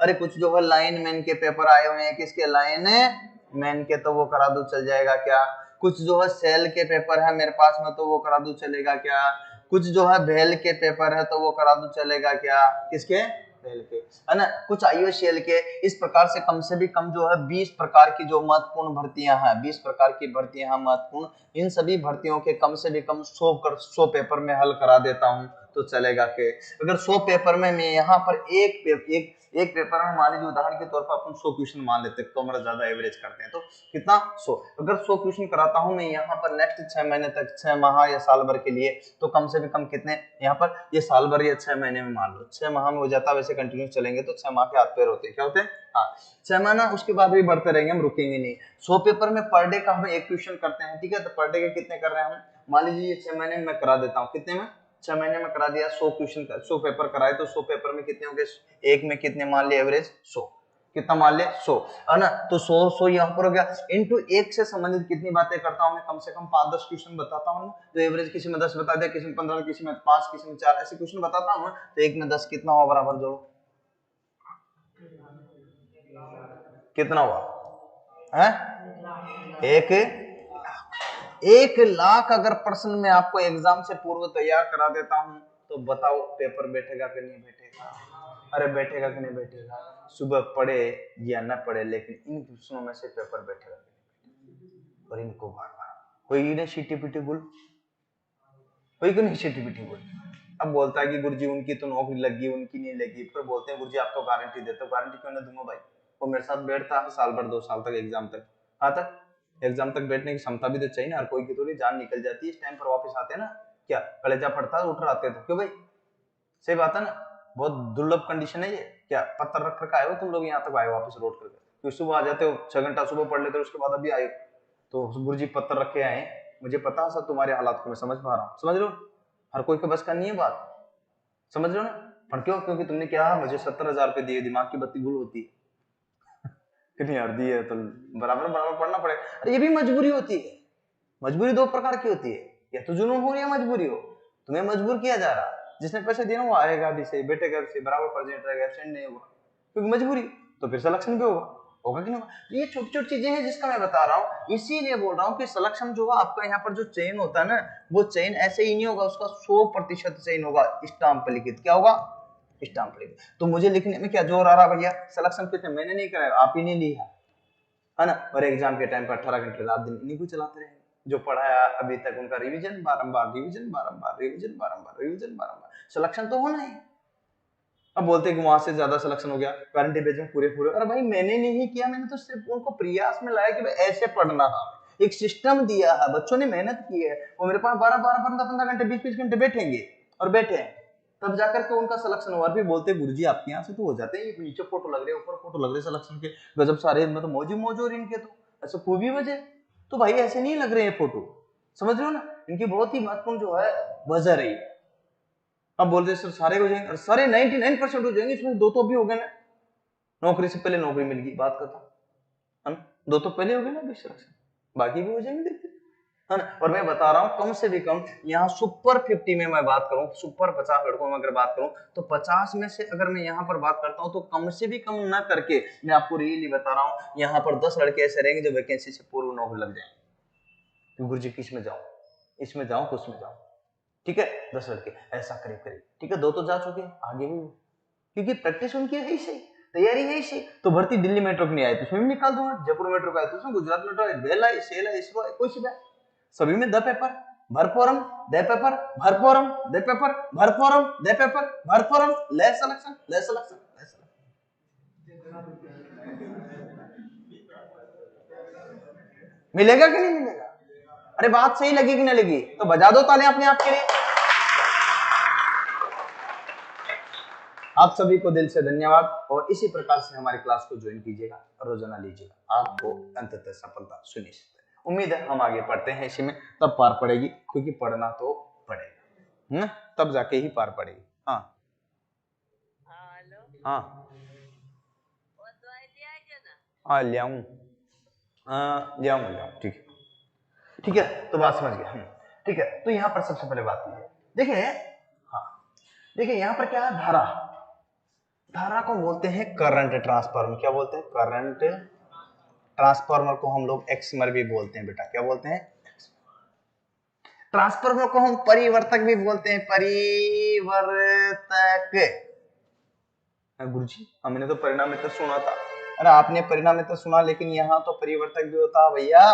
अरे कुछ जो है लाइन मैन के पेपर आए हुए हैं, किसके, लाइन मैन के, तो वो करा दो चल जाएगा क्या? कुछ जो है सेल के पेपर है मेरे पास में, तो वो करा दो चलेगा क्या? कुछ जो है भेल के पेपर है, तो वो करा दो चलेगा क्या? किसके, भेल के, है ना? कुछ IOCL के। इस प्रकार से भी कम जो है 20 प्रकार की जो महत्वपूर्ण भर्तियां हैं, 20 प्रकार की भर्तियां हैं महत्वपूर्ण, इन सभी भर्तियों के कम से भी कम 100 पेपर में हल करा देता हूं, तो चलेगा के? अगर 100 पेपर में मैं यहाँ पर एक पेपर में मान लीजिए उदाहरण के तौर पर अपन 100 क्वेश्चन मान लेते हैं, तो हमारा ज्यादा एवरेज करते हैं, तो कितना, 100। अगर 100 क्वेश्चन कराता हूं मैं यहाँ पर नेक्स्ट 6 महीने तक, 6 माह या साल भर के लिए, तो कम से भी कम कितने यहाँ पर, ये साल भर या 6 महीने में मान लो, 6 माह में हो जाता है, वैसे कंटिन्यू चलेंगे तो 6 माह के हाथ पैर होते हैं, क्या होते हैं? हाँ 6 महीना, उसके बाद भी बढ़ते रहेंगे, हम रुकेंगे नहीं। 100 पेपर में पर डे का हम एक क्वेश्चन करते हैं, ठीक है? तो पर डे के कितने कर रहे हैं हम, मान लीजिए ये 6 महीने में मैं करा देता हूँ, कितने में, 6 महीने में करा दिया, 100 क्वेश्चन, 100 पेपर कराए, तो 100 पेपर में कितने हो गए, एक में कितने मान लिया एवरेज, 100, कितना मान लिया, 100, है ना? तो 100 यहाँ पर हो गया, इनटू एक से संबंधित कितनी बातें करता हूँ मैं, कम से कम 5-10 क्वेश्चन बताता हूँ, तो एवरेज किसी में 10 बता दिया, किसी में 15, किसी में 5, किसी में 4, ऐसे क्वेश्चन बताता हूँ, तो एक में 10 कितना हुआ, बराबर जोड़ो, कितना हुआ है, एक, 1 लाख अगर प्रश्न मैं आपको एग्जाम से पूर्व तैयार करा देता हूं तो बताओ पेपर बैठेगा कि नहीं बैठेगा? अरे बैठेगा कि नहीं बैठेगा? सुबह पढ़े या न पढ़े लेकिन इन प्रश्नों में से पेपर बैठेगा। और इनको बार बार कोई नहीं सीटीपीटी बोल, कोई क्यों नहीं सीटीपीटी बोल। अब बोलता है कि गुरुजी उनकी तो नौकरी लगी, उनकी नहीं लगी। फिर बोलते हैं गुरुजी आप तो गारंटी देते हो। गारंटी क्यों ना दूंगा भाई? वो मेरे साथ बैठता है साल भर 2 साल तक एग्जाम तक। हाँ तक एग्जाम तक बैठने की क्षमता भी तो चाहिए ना। हर कोई की थोड़ी जान निकल जाती है, इस टाइम पर वापस आते हैं ना, क्या कलेजा फटता है उठ आते थे क्यों भाई? सही बात है ना। बहुत दुर्लभ कंडीशन है ये। क्या पत्थर रख रखा है वो तुम लोग यहाँ तक आए वापस रोड करके? क्योंकि सुबह आ जाते हो 6 घंटा सुबह पढ़ लेते हो, उसके बाद अभी आए तो गुरुजी पत्थर रखे आए। मुझे पता है सब तुम्हारे हालात को मैं समझ पा रहा हूँ, समझ लो। हर कोई के बस का नहीं है बात, समझ लो ना। पर क्यों? क्योंकि तुमने क्या मुझे 70,000 रुपए दिए, दिमाग की बत्ती गुल होती कितनी यार दी है तो बराबर बराबर पढ़ना पड़ेगा। अरे ये भी मजबूरी होती है। मजबूरी 2 प्रकार की होती है, या तो जुनून हो या मजबूरी हो। तुम्हें मजबूर किया जा रहा, जिसने पैसे दिए ना वो आएगा भी सही, बैठेगा भी सही, बराबर प्रेजेंट रहेगा, एब्सेंट नहीं होगा क्योंकि मजबूरी। तो फिर सिलेक्शन भी होगा, होगा कि नहीं होगा? तो ये छोटी छोटी चीजें हैं जिसका मैं बता रहा हूँ। इसीलिए बोल रहा हूँ कि सिलेक्शन जो है आपका यहाँ पर जो चयन होता है ना, वो चयन ऐसे ही नहीं होगा, उसका 100% चयन होगा स्टाम्प पे लिखित। क्या होगा? स्टाम्प पे लिखित। तो मुझे लिखने में क्या जोर आ रहा भैया? सिलेक्शन किसने? मैंने नहीं कराया, आप ही ने लिया है ना। और एग्जाम के टाइम पर 18 घंटे रात दिन इन्हीं को चलाते रहे। जो पढ़ाया अभी तक उनका रिवीजन, बारंबार रिवीजन, बारंबार रिवीजन, बारंबार रिवीजन, बारंबार सिलेक्शन तो होना ही। अब बोलते हैं कि वहां से ज्यादा सिलेक्शन हो गया, गारंटी पेज में पूरे पूरे। अरे भाई मैंने नहीं किया, मैंने तो सिर्फ उनको प्रयास में लाया कि भाई ऐसे पढ़ना है। एक सिस्टम दिया है, बच्चों ने मेहनत की है, वो मेरे पास 12-12, 15-15 घंटे, 20-20 घंटे बैठेंगे और बैठे हैं, तब जाकर के उनका सिलेक्शन हुआ। भी बोलते गुरुजी आपके यहाँ से तो हो जाते हैं, ये नीचे फोटो लग रहे, ऊपर फोटो लग रहे सिलेक्शन के, गजब सारे इनमें तो मौजी मौज और इनके तो ऐसे खूबी वजह। तो भाई ऐसे नहीं लग रहे हैं फोटो, समझ रहे हो ना। इनकी बहुत ही महत्वपूर्ण जो है वजह रही। अब बोलते सर सारे हो जाएंगे, सारे 99% हो जाएंगे, इसमें 2 तो अभी हो गए ना, नौकरी से पहले नौकरी मिल गई, बात करता है ना। 2 तो पहले हो गए ना अभी सिलेक्शन, बाकी भी हो जाएंगे देखते है ना। और मैं बता रहा हूँ कम से भी कम यहाँ सुपर 50 में मैं बात करूं, सुपर 50 लड़कों में अगर बात करूं तो 50 में से अगर मैं यहाँ पर बात करता हूँ तो कम से भी कम ना करके मैं आपको रियली बता रहा हूँ यहाँ पर 10 लड़के ऐसे रहेंगे जो वैकेंसी से पूर्व नौकरी लग जाएंगे। गुरुजी किस में जाऊं, इसमें जाऊं कुछ में जाऊं, ठीक है 10 लड़के ऐसा करीब करीब, ठीक है 2 तो जा चुके, आगे भी क्योंकि प्रैक्टिस उनकी है ही सही, तैयारी है ही सही। तो भर्ती दिल्ली मेट्रो की नहीं आई तो उसमें भी निकाल दूंगा, जयपुर मेट्रो का है तो उसमें गुजरात मेट्रो है, बेल आई, सेल है, इसरो है, कोई सी बात, सभी में 10 पेपर भर फॉर्म दे पेपर भर फॉर्म दे पेपर भर फॉर्म दे पेपर भर फॉर्म ले सिलेक्शन ले सिलेक्शन ले सिलेक्शन। मिलेगा कि नहीं मिलेगा? अरे बात सही लगी कि नहीं लगी? तो बजा दो ताली अपने आप के लिए। आप सभी को दिल से धन्यवाद और इसी प्रकार से हमारी क्लास को ज्वाइन कीजिएगा, रोजाना लीजिएगा, आपको अंततः सफलता सुनिश्चित है। उम्मीद है हम आगे पढ़ते हैं इसी में, तब पार पड़ेगी, क्योंकि पढ़ना तो पड़ेगा, तब जाके ही पार पड़ेगी। हाँ हाँ हाँ ले आऊं, ले आऊं, ठीक है ठीक है। तो बात समझ गया, ठीक है। तो यहाँ पर सबसे पहले बात है, देखिए हाँ देखिए यहाँ पर क्या है, धारा, धारा को बोलते हैं करंट ट्रांसफार्मर। क्या बोलते हैं? करंट ट्रांसफार्मर को हम लोग एक्समर भी बोलते हैं बेटा, क्या बोलते हैं? ट्रांसफार्मर को हम परिवर्तक भी बोलते हैं, परिवर्तक। गुरुजी हमने तो परिणामित्र सुना था। अरे आपने परिणामित्र सुना, लेकिन यहाँ तो परिवर्तक भी होता है भैया,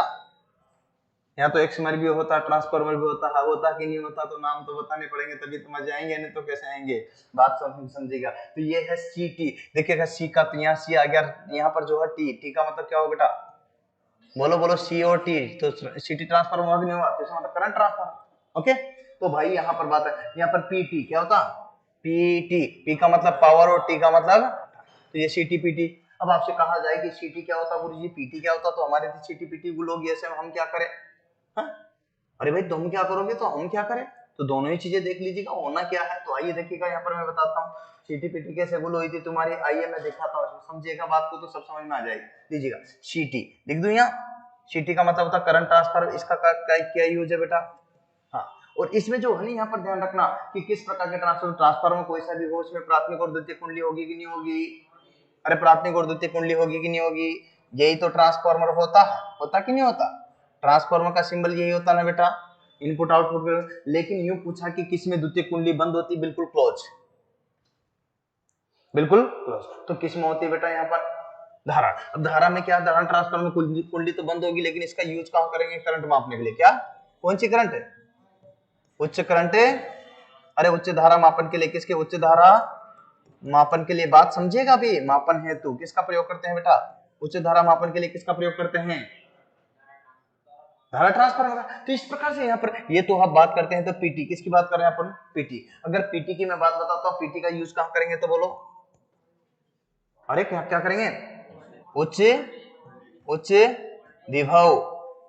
यहाँ तो एक्समर भी होता, ट्रांसफार्मर भी होता है। होता कि नहीं होता तो नाम तो बताने पड़ेंगे तभी तो मजा आएंगे, नहीं तो कैसे आएंगे, बात समझिएगा। तो ये है सी टी, देखिएगा सी का तो यहाँ सी आ गया, यहाँ पर जो है टी, टी का मतलब क्या हो बेटा? बोलो बोलो, सी और टी, तो सीटी ट्रांसफार्मर भी नहीं हुआ तो इसका मतलब करंट ट्रांसफार्मर। ओके, तो भाई यहाँ पर बात है, यहाँ पर पीटी क्या होता? पीटी, पी का मतलब पावर और टी का मतलब, तो ये सीटी पीटी। अब आपसे कहा जाए कि सीटी क्या होता गुरुजी, पीटी क्या होता, तो हमारे सीटी पीटी गुलोगी, ऐसे हम क्या करें? हाँ? अरे भाई तुम क्या करोगे तो हम क्या करें? तो दोनों ही चीजें देख लीजिएगा होना क्या है। तो आइए देखिएगा, यहाँ पर मैं बताता हूँ सीटी पीटी कैसे गुल हुई थी तुम्हारी। आइए मैं दिखाता हूँ, समझिएगा बात को तो सब समझ में आ जाएगी। लीजिएगा सीटी लिख दो यहाँ, सीटी का मतलब होता है करंट ट्रांसफर, इसका क्या यूज है बेटा? हाँ, और इसमें जो है ना यहाँ पर ध्यान रखना कि किस प्रकार के ट्रांसफर में कोई सा भी हो, उसमें प्राथमिक और द्वितीय कुंडली होगी कि नहीं होगी? अरे प्राथमिक और द्वितीय कुंडली होगी कि नहीं होगी? यही तो ट्रांसफार्मर होता है, होता कि नहीं होता? ट्रांसफार्मर का सिंबल यही होता है ना बेटा, इनपुट आउटपुट। लेकिन यूं पूछा कि किसमें द्वितीयक कुंडली बंद होती है, बिल्कुल क्लोज, बिल्कुल क्लोज। तो किसमें होती है बेटा यहाँ पर, धारा। अब धारा में क्या, धारा ट्रांसफार्मर में कुंडली तो बंद होगी, लेकिन इसका यूज कहां करेंगे, करंट मापने के लिए। क्या, कौन सी करंट है, उच्च करंट। अरे उच्च धारा मापन के लिए, किसके, उच्च धारा मापन के लिए। बात समझिएगा भी, मापन हेतु किसका प्रयोग करते हैं बेटा, उच्च धारा मापन के लिए किसका प्रयोग करते हैं, धारा ट्रांसफार्मर का। तो इस प्रकार से यहाँ पर ये तो आप बात करते हैं तो पीटी, किसकी बात कर रहे हैं अपन, पीटी। अगर पीटी की मैं बात बताता हूँ, पीटी का यूज कहां करेंगे तो बोलो, अरे क्या क्या करेंगे, उच्च उच्च विभव।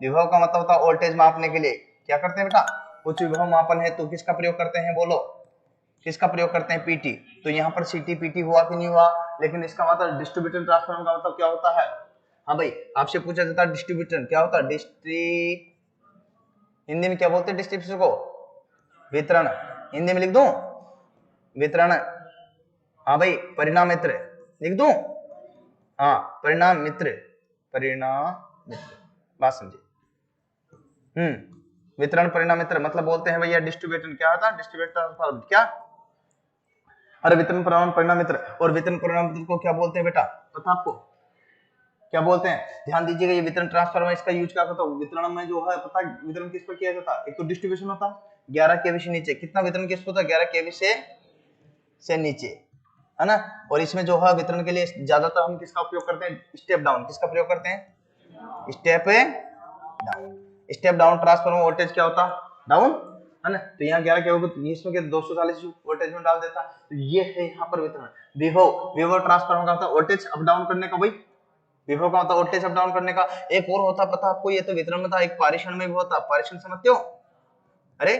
विभव का मतलब होता है वोल्टेज मापने के लिए क्या करते हैं बेटा, उच्च विभव मापन है तो किसका प्रयोग करते हैं, बोलो किसका प्रयोग करते हैं, पीटी। तो यहाँ पर सीटी पीटी हुआ कि नहीं हुआ, लेकिन इसका मतलब डिस्ट्रीब्यूटर ट्रांसफार्मर का मतलब क्या होता है। हाँ भाई, आपसे पूछा जाता है डिस्ट्रीब्यूटर क्या होता है, हिंदी में क्या बोलते हैं डिस्ट्रीब्यूटर को, वितरण। हिंदी में लिख दूं, वितरण। हाँ भाई, परिणाम मित्र लिख दूं, हाँ परिणाम मित्र, परिणाम मित्र, बात समझिए। वितरण परिणाम मित्र मतलब बोलते हैं भैया डिस्ट्रीब्यूटर क्या होता है, डिस्ट्रीब्यूटर ट्रांसफार्मर क्या, अरे वितरण परिणाम मित्र। और वितरण परिणाम मित्र को क्या बोलते हैं बेटा, पता आपको क्या बोलते हैं, ध्यान दीजिएगा। ये वितरण ट्रांसफार्मर, इसका यूज क्या करता है, वितरण में जो है पता है वितरण किस पर किया जाता है, एक तो डिस्ट्रीब्यूशन होता है 11 केवी से नीचे, कितना वितरण किस पर होता है, 11 केवी से नीचे, है ना। और इसमें जो है वितरण के लिए ज्यादातर हम किसका उपयोग करते हैं, स्टेप डाउन, किसका प्रयोग करते हैं, step down. Step down transformer voltage क्या होता है, डाउन, है ना। तो यहाँ 11 के होगा, इसमें के 240 वोल्टेज में डाल देता। तो ये है यहाँ पर वितरण। विभव, विभव ट्रांसफार्मर का मतलब वोल्टेज अप डाउन करने का भाई, विभव का मतलब वोल्टेज अप डाउन करने का। एक और होता पता आपको, ये तो वितरण में था, एक पारेषण में भी होता, पारेषण समझते हो, अरे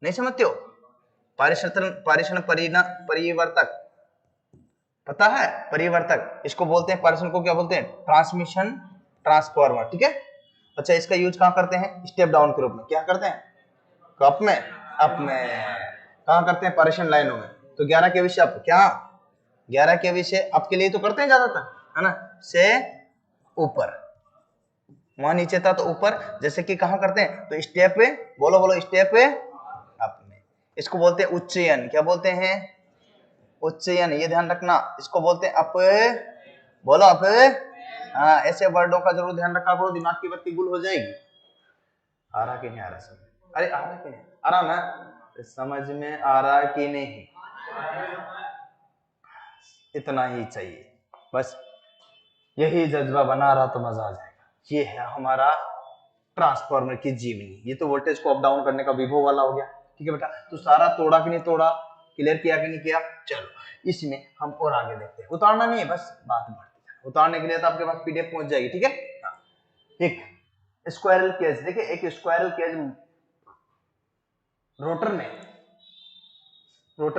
नहीं समझते हो, पारेषण पारेषण परिवर्तक पता है, परिवर्तक इसको बोलते हैं, पारेषण को क्या बोलते हैं, ट्रांसमिशन ट्रांसफार्मर, ठीक है। अच्छा, इसका यूज कहां करते हैं, स्टेप डाउन के रूप में, क्या करते हैं, कप में, अप में, कहां करते हैं, पारेषण लाइनों में। तो 11 केवी से अप, क्या 11 केवी से अप के लिए तो करते हैं ज्यादातर, है ना, से ऊपर, वहां नीचे था तो ऊपर, जैसे कि कहां करते हैं, तो स्टेप पे, बोलो बोलो स्टेप पे अप में। इसको बोलते हैं उच्चयन, क्या बोलते हैं, उच्चयन, ये ध्यान रखना, इसको बोलते हैं अप, बोलो अप। हाँ, ऐसे वर्डों का जरूर ध्यान रखा करो, दिमाग की बत्ती गुल हो जाएगी। आ रहा कि नहीं आ रहा समझ, अरे आ रहा कि नहीं आ रहा, मैं समझ में आ रहा कि नहीं, इतना ही चाहिए बस, यही जज्बा बना रहा तो मजा आ जाएगा। ये है हमारा ट्रांसफार्मर की जीवनी। ये तो वोल्टेज को अप डाउन करने का विभव वाला हो गया, ठीक है बेटा। तो सारा तोड़ा कि नहीं तोड़ा, क्लियर किया कि नहीं किया। चलो इसमें हम और आगे देखते हैं, उतारना नहीं है बस बात बढ़ती है। उतारने के लिए तो आपके पास पीडीएफ पहुंच जाएगी, ठीक है। एक स्क्वायरल केज, देखिए एक स्क्वायरल केज रोटर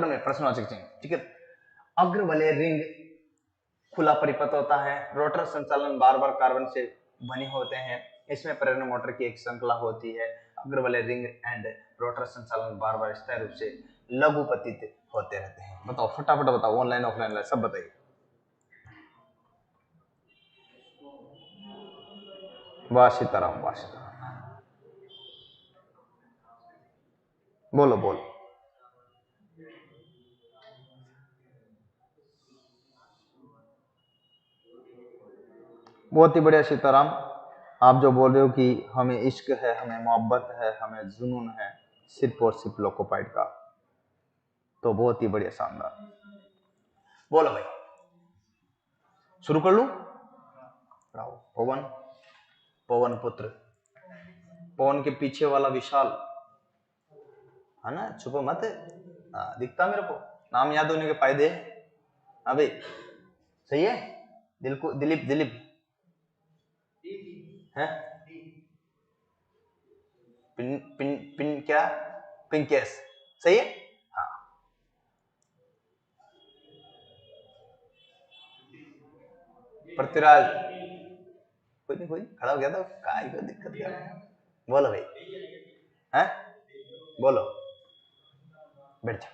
में प्रश्नवाचक चिन्ह, ठीक है। अग्रवलय रिंग खुला परिपथ होता है, रोटर संचालन बार बार कार्बन से बने होते हैं, इसमें प्रेरण मोटर की एक श्रृंखला होती है। अग्रवलय रिंग एंड रोटर संचालन बार बार स्थायी रूप से लघुपतित होते रहते हैं। बताओ फटाफट बताओ, ऑनलाइन ऑफलाइन सब बताइए। वाह सीताराम, वाह सीताराम, बोलो बोलो। बहुत ही बढ़िया सीताराम, आप जो बोल रहे हो कि हमें इश्क है, हमें मोहब्बत है, हमें जुनून है सिर्फ और सिर्फ लोकोपाइड का, तो बहुत ही बढ़िया, शानदार। बोलो भाई, शुरू कर लूं। पवन, पवन पुत्र, पवन के पीछे वाला विशाल, है ना, छुपो मत, दिखता मेरे को, नाम याद होने के फायदे। हाँ भाई सही है, दिलीप, दिलीप है, पिन पिन पिन क्या, पिंकेश, सही है। हाँ, पृथ्वीराज, कोई नहीं खड़ा हो गया था, काय को दिक्कत क्या है। बोलो भाई, हैं बोलो, बैठ जाओ।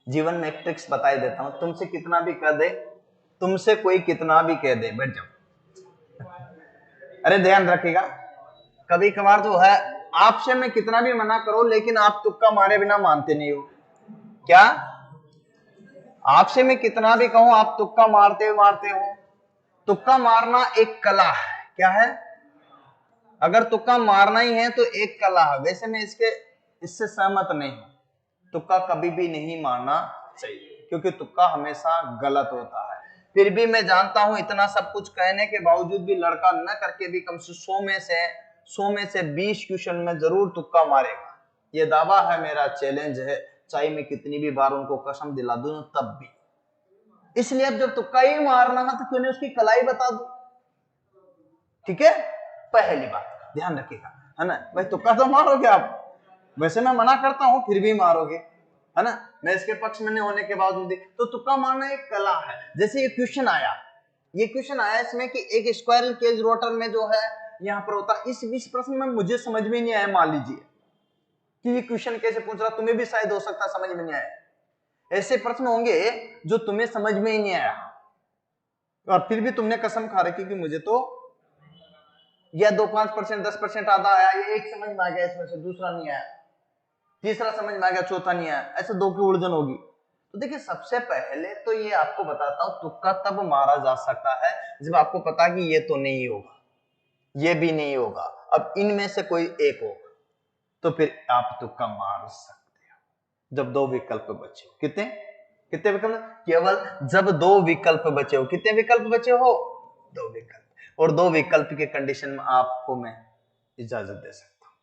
जीवन में एक ट्रिक्स बताई देता हूँ, तुमसे कितना भी कह दे, तुमसे कोई कितना भी कह दे, बैठ जाओ। अरे ध्यान रखिएगा, कभी कभार जो है आपसे मैं कितना भी मना करूं लेकिन आप तुक्का मारे बिना मानते नहीं हो। क्या आपसे मैं कितना भी कहूं आप तुक्का मारते हो। तुक्का मारना एक कला है। क्या है? अगर तुक्का मारना ही है तो एक कला है। वैसे मैं इससे सहमत नहीं हूं। तुक्का कभी भी नहीं मारना चाहिए क्योंकि तुक्का हमेशा गलत होता है। फिर भी मैं जानता हूं इतना सब कुछ कहने के बावजूद भी लड़का न करके भी कम से 100 में से 20 क्वेश्चन में जरूर तुक्का मारेगा। ये दावा है मेरा, चैलेंज है, चाहे मैं कितनी भी बार उनको कसम दिला दूं तब भी। इसलिए अब जब तुक्का ही मारना है तो क्यों नहीं उसकी कलाई बता दूं। ठीक है, पहली बात ध्यान रखिएगा, है ना भाई। तुक्का तो मारोगे आप, वैसे मैं मना करता हूं फिर भी मारोगे, है ना। मैं इसके पक्ष में नहीं होने के बावजूद तो तुक्का मारना एक कला है। जैसे ये क्वेश्चन आया इसमें कि एक स्क्वायरल केज रोटर में जो है यहाँ पर होता है। इस प्रश्न में मुझे समझ में नहीं आया। मान लीजिए कि ये क्वेश्चन कैसे पूछ रहा, तुम्हें भी शायद हो सकता समझ में नहीं आया। ऐसे प्रश्न होंगे जो तुम्हें समझ में ही नहीं आया और फिर भी तुमने कसम खा रखी कि मुझे तो या 2-5% 10% आधा आया, ये एक समझ में आ गया, इसमें से दूसरा नहीं आया, तीसरा समझ में आ गया, चौथा नहीं आया, ऐसे 2 की उलझन होगी। तो देखिए सबसे पहले तो ये आपको बताता हूं तुक्का तब मारा जा सकता है जब आपको पता कि ये तो नहीं होगा, ये भी नहीं होगा, अब इनमें से कोई एक होगा, तो फिर आप तुक्का मार सकते हो जब 2 विकल्प बचे हो। कितने विकल्प? केवल जब 2 विकल्प बचे हो। कितने विकल्प बचे हो? 2 विकल्प। और 2 विकल्प के कंडीशन में आपको मैं इजाजत दे सकता हूं।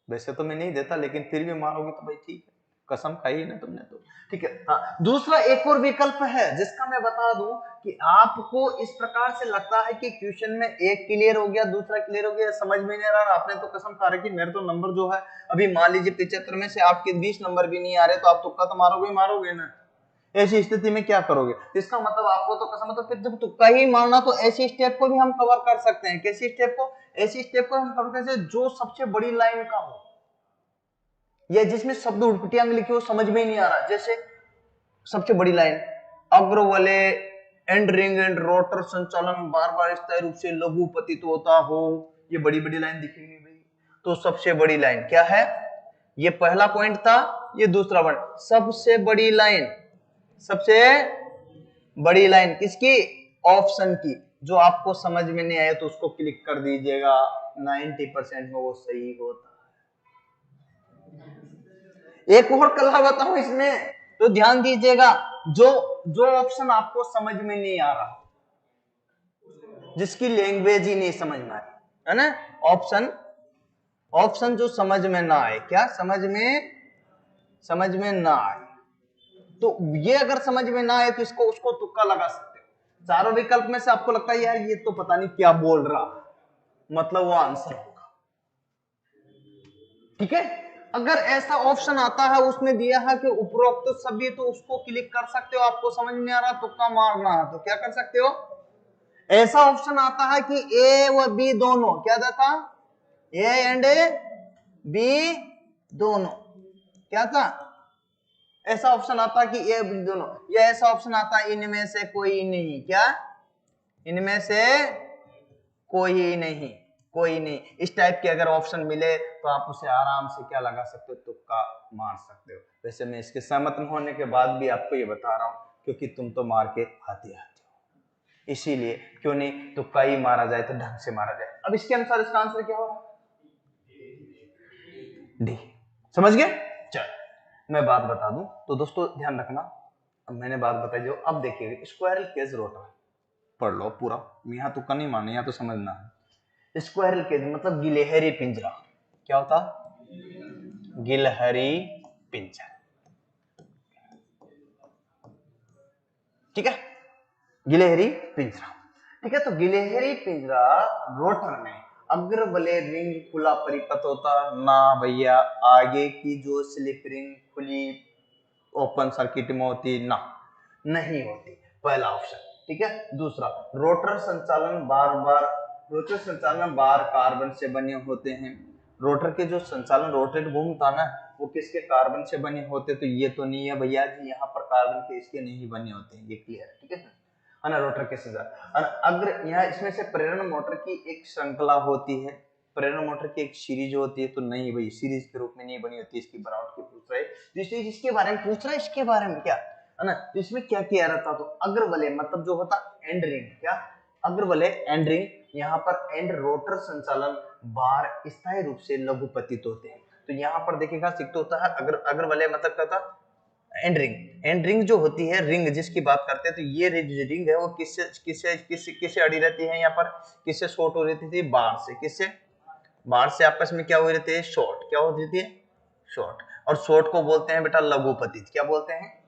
वैसे तो मैं नहीं देता लेकिन फिर भी मारोगे तो भाई ठीक है, कसम खाई है ना तुमने तो ठीक है। हाँ, दूसरा एक और विकल्प है जिसका मैं बता दूं कि आपको इस प्रकार से लगता है कि क्वेश्चन में एक क्लियर हो गया, दूसरा क्लियर हो गया, समझ में नहीं आ रहा। आपने तो कसम खा रखी मेरे तो नंबर जो है अभी मान लीजिए 75 में से आपके 20 नंबर भी नहीं आ रहे, तो आप तुक्का तो मारोगे ना। ऐसी स्थिति में क्या करोगे? इसका मतलब आपको तो कसम, तो फिर जब तुक्का ही मारना तो ऐसी स्टेप को भी हम कवर कर सकते हैं। कैसी स्टेप को? ऐसी स्टेप को हम कवर कर सकते हैं जो सबसे बड़ी लाइन का हो या जिसमें शब्द उल्टियांग लिखे हो, समझ में ही नहीं आ रहा। जैसे सबसे बड़ी लाइन, अग्रवले एंड रिंग एंड रोटर संचालन बार बार स्थायी रूप से लघु पतित होता हो, ये बड़ी बड़ी लाइन दिखेगी भाई। तो सबसे बड़ी लाइन क्या है? ये पहला पॉइंट था, ये दूसरा पॉइंट। सबसे बड़ी लाइन किसकी? ऑप्शन की। जो आपको समझ में नहीं आया तो उसको क्लिक कर दीजिएगा, 90% में वो सही होता है। एक और कला बताऊं इसमें, तो ध्यान दीजिएगा। जो ऑप्शन आपको समझ में नहीं आ रहा, जिसकी लैंग्वेज ही नहीं समझ में आ रही, है ना, ऑप्शन जो समझ में ना आए, क्या समझ में ना आए, तो ये अगर समझ में ना आए तो उसको तुक्का लगा सकते हो। चारों विकल्प में से आपको लगता है यार ये तो पता नहीं क्या बोल रहा, मतलब वो आंसर होगा। ठीक है, अगर ऐसा ऑप्शन आता है, उसने दिया है कि उपरोक्त तो सभी, तो उसको क्लिक कर सकते हो। आपको समझ में आ रहा तुक्का मारना है तो क्या कर सकते हो? ऐसा ऑप्शन आता है कि ए व बी दोनों, क्या था? ए एंड बी दोनों, क्या था? ऐसा ऑप्शन आता कि ए बी दोनों, या ऐसा ऑप्शन आता इनमें से कोई नहीं, क्या? इनमें से कोई नहीं। इस टाइप के अगर ऑप्शन मिले तो आप उसे आराम से क्या लगा सकते हो? तुक्का मार सकते हो। वैसे मैं इसके सहमत होने के बाद भी आपको ये बता रहा हूं क्योंकि तुम तो मार के आते हो, इसीलिए क्यों नहीं तुक्का ही मारा जाए तो ढंग से मारा जाए। अब इसके अनुसार इसका आंसर क्या होगा? डी। समझ गए? चल मैं बात बता दूं तो दोस्तों ध्यान रखना, अब मैंने बात बताई जो, अब देखिए स्क्वायरल केज रोटर पढ़ लो पूरा, यहाँ तुक्का नहीं मारना, यहाँ तो समझना है। स्क्वायरल केज मतलब गिलहरी पिंजरा। क्या होता? गिलहरी पिंजरा। ठीक है, गिलहरी पिंजरा। ठीक है, तो गिलहरी पिंजरा रोटर में अग्र वलय रिंग खुला परिपथ होता ना भैया, आगे की जो स्लिप रिंग खुली ओपन सर्किट में होती ना, नहीं होती, पहला ऑप्शन। ठीक है, दूसरा रोटर संचालन बार कार्बन से बने होते हैं। रोटर के जो संचालन, रोटेट घूमता ना, वो किसके? कार्बन से बने होते, तो ये तो नहीं है भैया जी, यहाँ पर कार्बन के इसके नहीं बने होते हैं, ये क्लियर है। ठीक है ना, रोटर के संचालन। अग्र यहाँ इसमें से प्रेरण मोटर की एक श्रृंखला होती है, प्रेरणा मोटर की एक सीरीज होती है, तो नहीं भाई, सीरीज के रूप में नहीं बनी होती, इसकी बनावट की पूछ रहा है, जिससे जिसके बारे में पूछ रहा है इसके बारे में क्या है ना। तो इसमें क्या किया रहता, तो अग्रवलय मतलब जो होता एंड रिंग, क्या अग्रवलय एंड रिंग, यहाँ पर एंड रोटर संचालन बार स्थायी रूप से लघु पतित होते हैं। तो यहाँ पर देखिएगा सिक्त होता है अग्रवलय मतलब क्या था, एंड रिंग। एंड रिंग जो होती है, रिंग जिसकी बात करते हैं, तो ये रिंग है वो किससे किससे किससे किससे अड़ी रहती है, यहाँ पर किससे शॉर्ट हो रहती थी, बार से, किससे बार से आपस में क्या हो रहती है, शॉर्ट, क्या हो रहती है, शॉर्ट। और शॉर्ट को बोलते हैं बेटा लघुपतित, क्या बोलते हैं,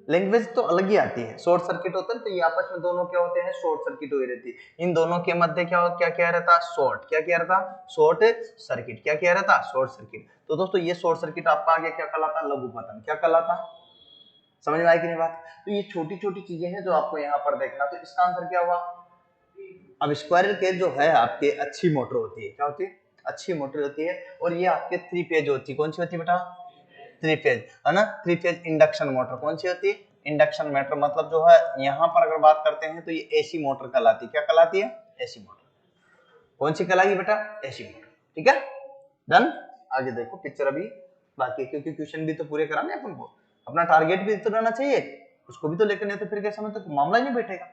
लैंग्वेज तो अलग ही आती है, शॉर्ट सर्किट होता है, तो ये आपस में दोनों क्या होते हैं, शॉर्ट सर्किट हुई रहती है। इन दोनों के मध्य क्या क्या रहता, शॉर्ट, क्या क्या रहता, शॉर्ट सर्किट, क्या क्या रहता, शॉर्ट सर्किट। तो दोस्तों ये शॉर्ट सर्किट आपका आगे क्या कहलाता, लघुपतन, क्या कहलाता, समझ में आई कि नहीं बात। तो ये छोटी छोटी चीजें हैं जो आपको यहाँ पर देखना। तो इसका आंसर क्या हुआ। अब स्क्वायरल केज जो है आपके अच्छी मोटर होती है, क्या होती है, अच्छी मोटर होती है, और ये आपके 3 फेज होती है, कौन सी होती है बेटा, 3 फेज, है ना, 3 फेज इंडक्शन मोटर, कौन सी होती है, इंडक्शन मोटर। मतलब जो है यहाँ पर अगर बात करते हैं तो ये एसी मोटर कहलाती है, क्या कहलाती है, एसी मोटर। कौन सी कहलाएगी बेटा, एसी मोटर, ठीक है, डन। आगे देखो पिक्चर अभी बाकी है, क्योंकि क्वेश्चन भी तो पूरे कराने अपन को, अपना टारगेट भी तो रहना चाहिए, उसको भी तो लेकर, नहीं तो फिर कैसा मतलब मामला ही नहीं बैठेगा।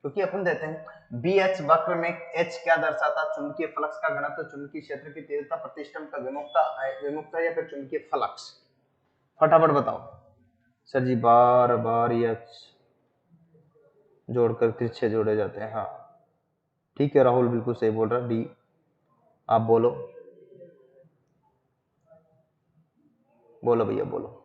क्योंकि अपन देते हैं बी एच वक्र में एच क्या दर्शाता, चुंबकीय फ्लक्स का घनत्व, चुंबकीय क्षेत्र की तीव्रता, प्रतिष्ठम का विमुक्ता या फिर चुंबकीय फ्लक्स। फटाफट बताओ सर जी, बार बार एच जोड़कर तिरछे जोड़े जाते हैं, हाँ ठीक है, राहुल बिल्कुल सही बोल रहा है, डी। आप बोलो बोलो भैया बोलो।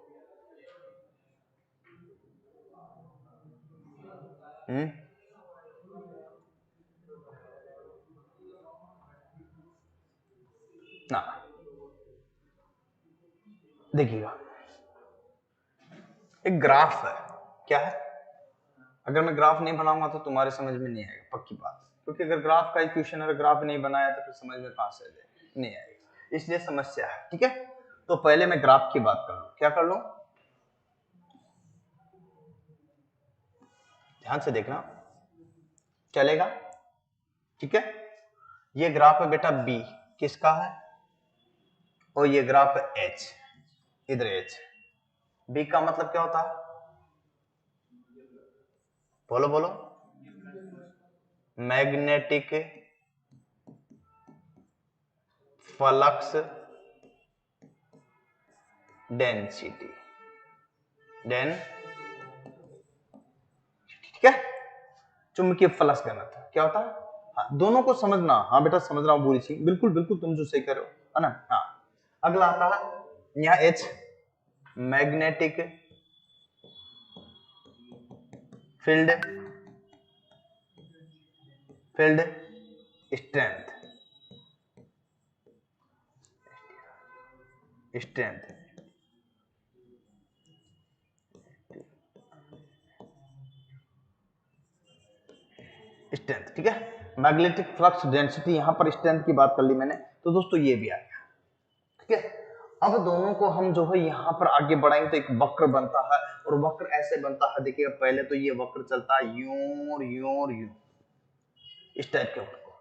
ना देखिएगा, एक ग्राफ है, क्या है, अगर मैं ग्राफ नहीं बनाऊंगा तो तुम्हारे समझ में नहीं आएगा, पक्की बात। क्योंकि अगर ग्राफ का इक्वेशन अगर ग्राफ नहीं बनाया तो फिर समझ में कहां से आ जाएगा, नहीं आएगा, इसलिए समस्या है, ठीक है। तो पहले मैं ग्राफ की बात कर लूं, क्या कर लूं, ध्यान से देखना चलेगा, ठीक है। ये ग्राफ है बेटा बी, किसका है, और ये ग्राफ है एच, इधर एच। बी का मतलब क्या होता है, बोलो बोलो, मैग्नेटिक फ्लक्स डेंसिटी, ठीक है, चुंबकीय फ्लक्स घनत्व क्या होता है, हाँ, दोनों को समझना, हाँ बेटा समझ रहा हूँ पूरी चीज, बिल्कुल बिल्कुल तुम जो सही कर रहे हो, है ना। हाँ अगला आता है यहाँ H, magnetic field, field strength, strength, strength, ठीक है, मैग्नेटिक फ्लक्स डेंसिटी, यहां पर स्ट्रेंथ की बात कर ली मैंने। तो दोस्तों ये भी आ गया, ठीक है। अब दोनों को हम जो है यहाँ पर आगे बढ़ाएंगे तो एक वक्र बनता है, और वक्र ऐसे बनता है, देखिएगा पहले तो ये वक्र चलता है यूं यूं यूं, इस टाइप के वक्र को।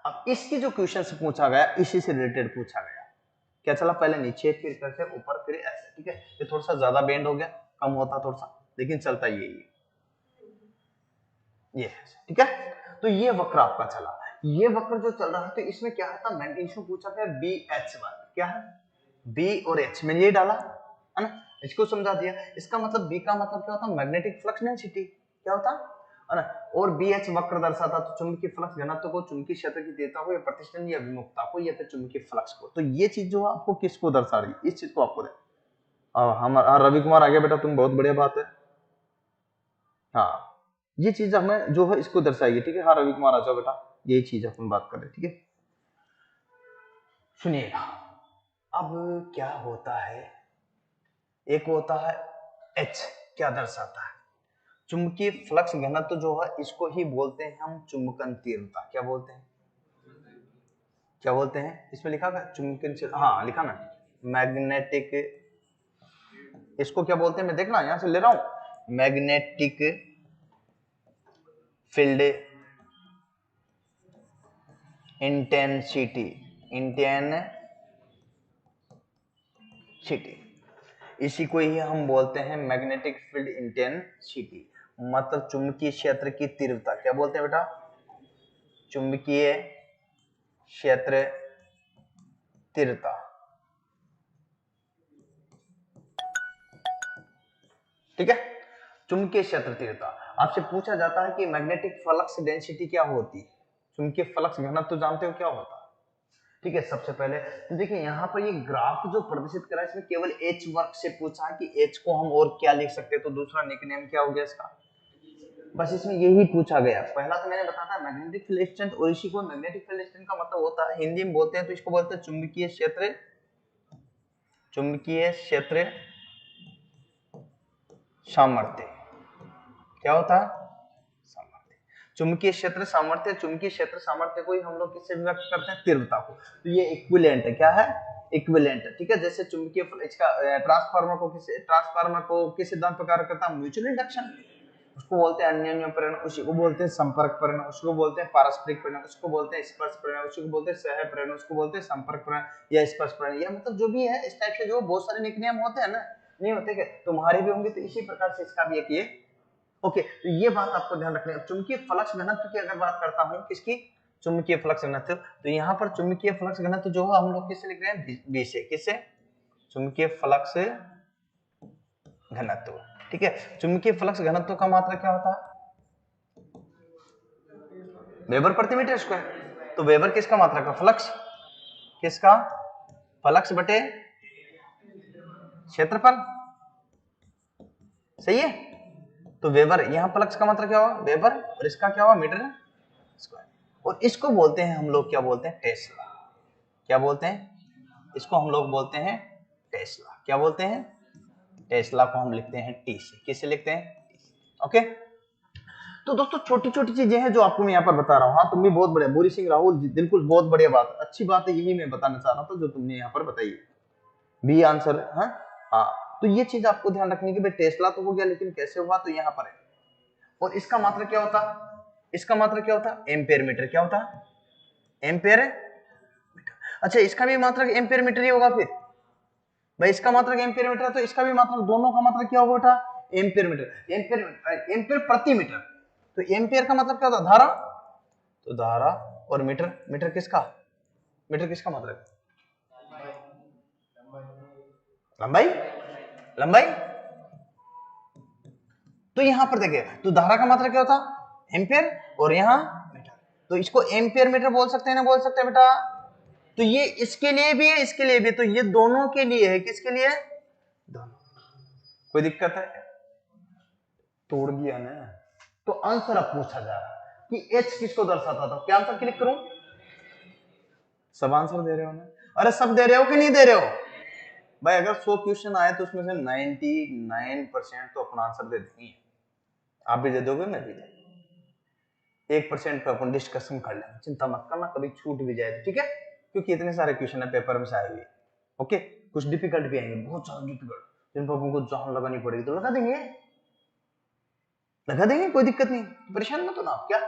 अब इसकी जो क्वेश्चन से पूछा गया, इसी से रिलेटेड पूछा गया, क्या चला, पहले नीचे फिर करके ऊपर फिर ऐसे, ठीक है। ये थोड़ा सा ज्यादा बेंड हो गया, कम होता थोड़ा सा, लेकिन चलता ये है, ठीक है। तो ये वक्र आपका चला, ये वक्र जो चल रहा है, तो इसमें क्या था, मैंने इसमें पूछा था बी एच वन, क्या है, बी और एच, मैंने ये डाला है ना, इसको समझा दिया। इसका मतलब बी का मतलब क्या होता है, मैग्नेटिक फ्लक्स डेंसिटी, क्या होता है ना, और बी एच वक्र दर्शाता तो चुंबकीय फ्लक्स घनत्व को, चुंबकीय क्षेत्र की तीव्रता को, या प्रतिष्ठन या विमुक्ता को, या फिर चुंबकीय फ्लक्स को। तो ये चीज जो आपको किसको दर्शा रही है, इस चीज को आपको दे। हम रवि कुमार आ गया बेटा, तुम बहुत बढ़िया बात है, हाँ ये चीज हमें जो है इसको दर्शाइए, ठीक है। हाँ रवि कुमार आ जाओ बेटा, यही चीज अपन बात कर रहे हैं, ठीक है। सुनिएगा, अब क्या होता है, एक होता है एच, क्या दर्शाता है, चुंबकीय फ्लक्स घनत्व जो है, इसको ही बोलते हैं हम चुंबकन तीव्रता, क्या बोलते हैं, क्या बोलते हैं, इसमें लिखा था चुंबकन, हाँ लिखा ना, मैग्नेटिक, इसको क्या बोलते हैं, मैं देखना यहां से ले रहा हूं, मैग्नेटिक फील्ड इंटेंसिटी, इंटेंसिटी, इसी को ही हम बोलते हैं मैग्नेटिक फील्ड इंटेंसिटी, मतलब चुंबकीय क्षेत्र की तीव्रता। क्या बोलते हैं बेटा? चुंबकीय क्षेत्र तीव्रता। ठीक है, चुंबकीय क्षेत्र तीव्रता। आपसे पूछा जाता है कि मैग्नेटिक फ्लक्स डेंसिटी क्या होती है, चुंबकीय फ्लक्स घनत्व तो जानते हो क्या होता है? ठीक है, सबसे पहले तो देखिए यहाँ पर ये ग्राफ जो प्रदर्शित करा है इसमें केवल एच वर्क से पूछा है कि एच को हम और क्या लिख सकते हैं, तो दूसरा निकनेम क्या हो गया इसका, बस इसमें यही पूछा गया। पहला तो मैंने बताया था मैग्नेटिक फील्ड स्ट्रेंथ, और इसी को मैग्नेटिक फील्ड स्ट्रेंथ का मतलब होता है, हिंदी में बोलते हैं तो इसको बोलते हैं चुंबकीय क्षेत्र, चुंबकीय क्षेत्र सामर्थ्य। क्या होता है? सामर्थ्य। चुंबकीय क्षेत्र सामर्थ्य, चुंबकीय क्षेत्र सामर्थ्य को ही हम लोग किससे व्यक्त करते हैं? तीव्रता को। तो ये इक्विवेलेंट है। क्या है? इक्विवेलेंट है। ठीक है, जैसे चुंबकीय इसका ट्रांसफार्मर को किस सिद्धांत पर कार्य करता है? Mutual induction. उसको बोलते हैं अन्योन्य प्रेरण, उसी को बोलते हैं संपर्क प्रेरण, उसको बोलते हैं पारस्परिक प्रेरण, उसको बोलते हैं स्पर्श प्रेरण, उसको बोलते हैं सह प्रेरण, उसको बोलते हैं संपर्क प्रेरण या स्पर्श प्रेरण, या मतलब जो भी है इस टाइप से जो बहुत सारे निकनेम होते हैं ना, नहीं होते क्या तुम्हारे भी होंगे, तो इसी प्रकार से इसका भी एक ये। ओके, तो ये बात आपको ध्यान रखनी है। चुंबकीय फ्लक्स घनत्व की अगर बात करता हूं, किसकी? चुंबकीय फ्लक्स घनत्व। तो यहाँ पर चुंबकीय फ्लक्स घनत्व जो है हम लोग किससे लिख रहे हैं? बी से। किससे? चुंबकीय फ्लक्स घनत्व। ठीक है, चुंबकीय फ्लक्स घनत्व का मात्रा क्या होता है? वेबर प्रति मीटर स्क्वायर। तो वेबर किसका मात्रा का? फ्लक्स किसका? फ्लक्स बटे क्षेत्रफल। सही है, तो वेबर, यहां फ्लक्स का मात्रा क्या हुआ? वेबर, और इसका क्या हुआ? Metre square. और इसको बोलते हैं हम लोग, क्या बोलते हैं? टेस्ला। क्या बोलते हैं? इसको हम लोग बोलते हैं टेस्ला। क्या बोलते हैं? टेस्ला को हम लिखते हैं टी से। किससे लिखते हैं? ओके। तो दोस्तों छोटी छोटी चीजें हैं जो आपको मैं यहाँ पर बता रहा हूँ। हाँ, तुम भी बहुत बढ़िया बोरी सिंह राहुल जी, बिल्कुल बहुत बढ़िया बात, अच्छी बात है, यही मैं बताना चाह रहा था जो तुमने यहाँ पर बताई। बी आंसर है। हाँ हाँ, तो ये चीज आपको ध्यान रखनी है कि भाई टेस्ला तो हो गया, लेकिन कैसे हुआ? तो यहाँ पर है। और इसका मात्रा क्या होता? इसका मात्रा क्या होता? Ampere metre. क्या होता? Ampere metre. अच्छा, इसका भी मात्रक एम्पेयर मीटर ही होगा फिर? भाई इसका मात्रक एम्पेयर मीटर है, तो इसका भी मात्रक, दोनों का मात्रक क्या होगा बेटा? Ampere metre. एम्पेयर प्रति मीटर। तो एम्पेयर का मतलब क्या होता? धारा। तो धारा, और मीटर, मीटर किसका? मीटर किसका मतलब? लंबाई। लंबाई। तो यहां पर देखिए, तो धारा का मात्रा क्या होता? एम्पेयर, और यहां मीटर। तो इसको एम्पेयर मीटर बोल सकते हैं ना? बोल सकते हैं बेटा? तो ये इसके लिए भी है, इसके लिए भी, तो ये दोनों के लिए है। किसके लिए? दोनों। कोई दिक्कत है? तोड़ दिया ना। तो आंसर अब पूछा जा रहा है कि एच किसको दर्शाता था? क्या आंसर क्लिक करूं? सब आंसर दे रहे हो ना? अरे सब दे रहे हो कि नहीं दे रहे हो? भाई अगर 100 क्वेश्चन आए तो उसमें से 99% तो अपना आंसर दे देंगे। आप भी दे दोगे, मैं भी दे, 1% पे अपन डिस्कशन कर लेंगे, चिंता मत करना, कभी छूट भी जाए ठीक है, क्योंकि इतने सारे क्वेश्चन है पेपर में से आए हुए। ओके, कुछ डिफिकल्ट भी आएंगे, बहुत सारे डिफिकल्ट, जिन पर हमको जान लगानी पड़ेगी, तो लगा देंगे, लगा देंगे, कोई दिक्कत नहीं, परेशान मत होना आप। क्या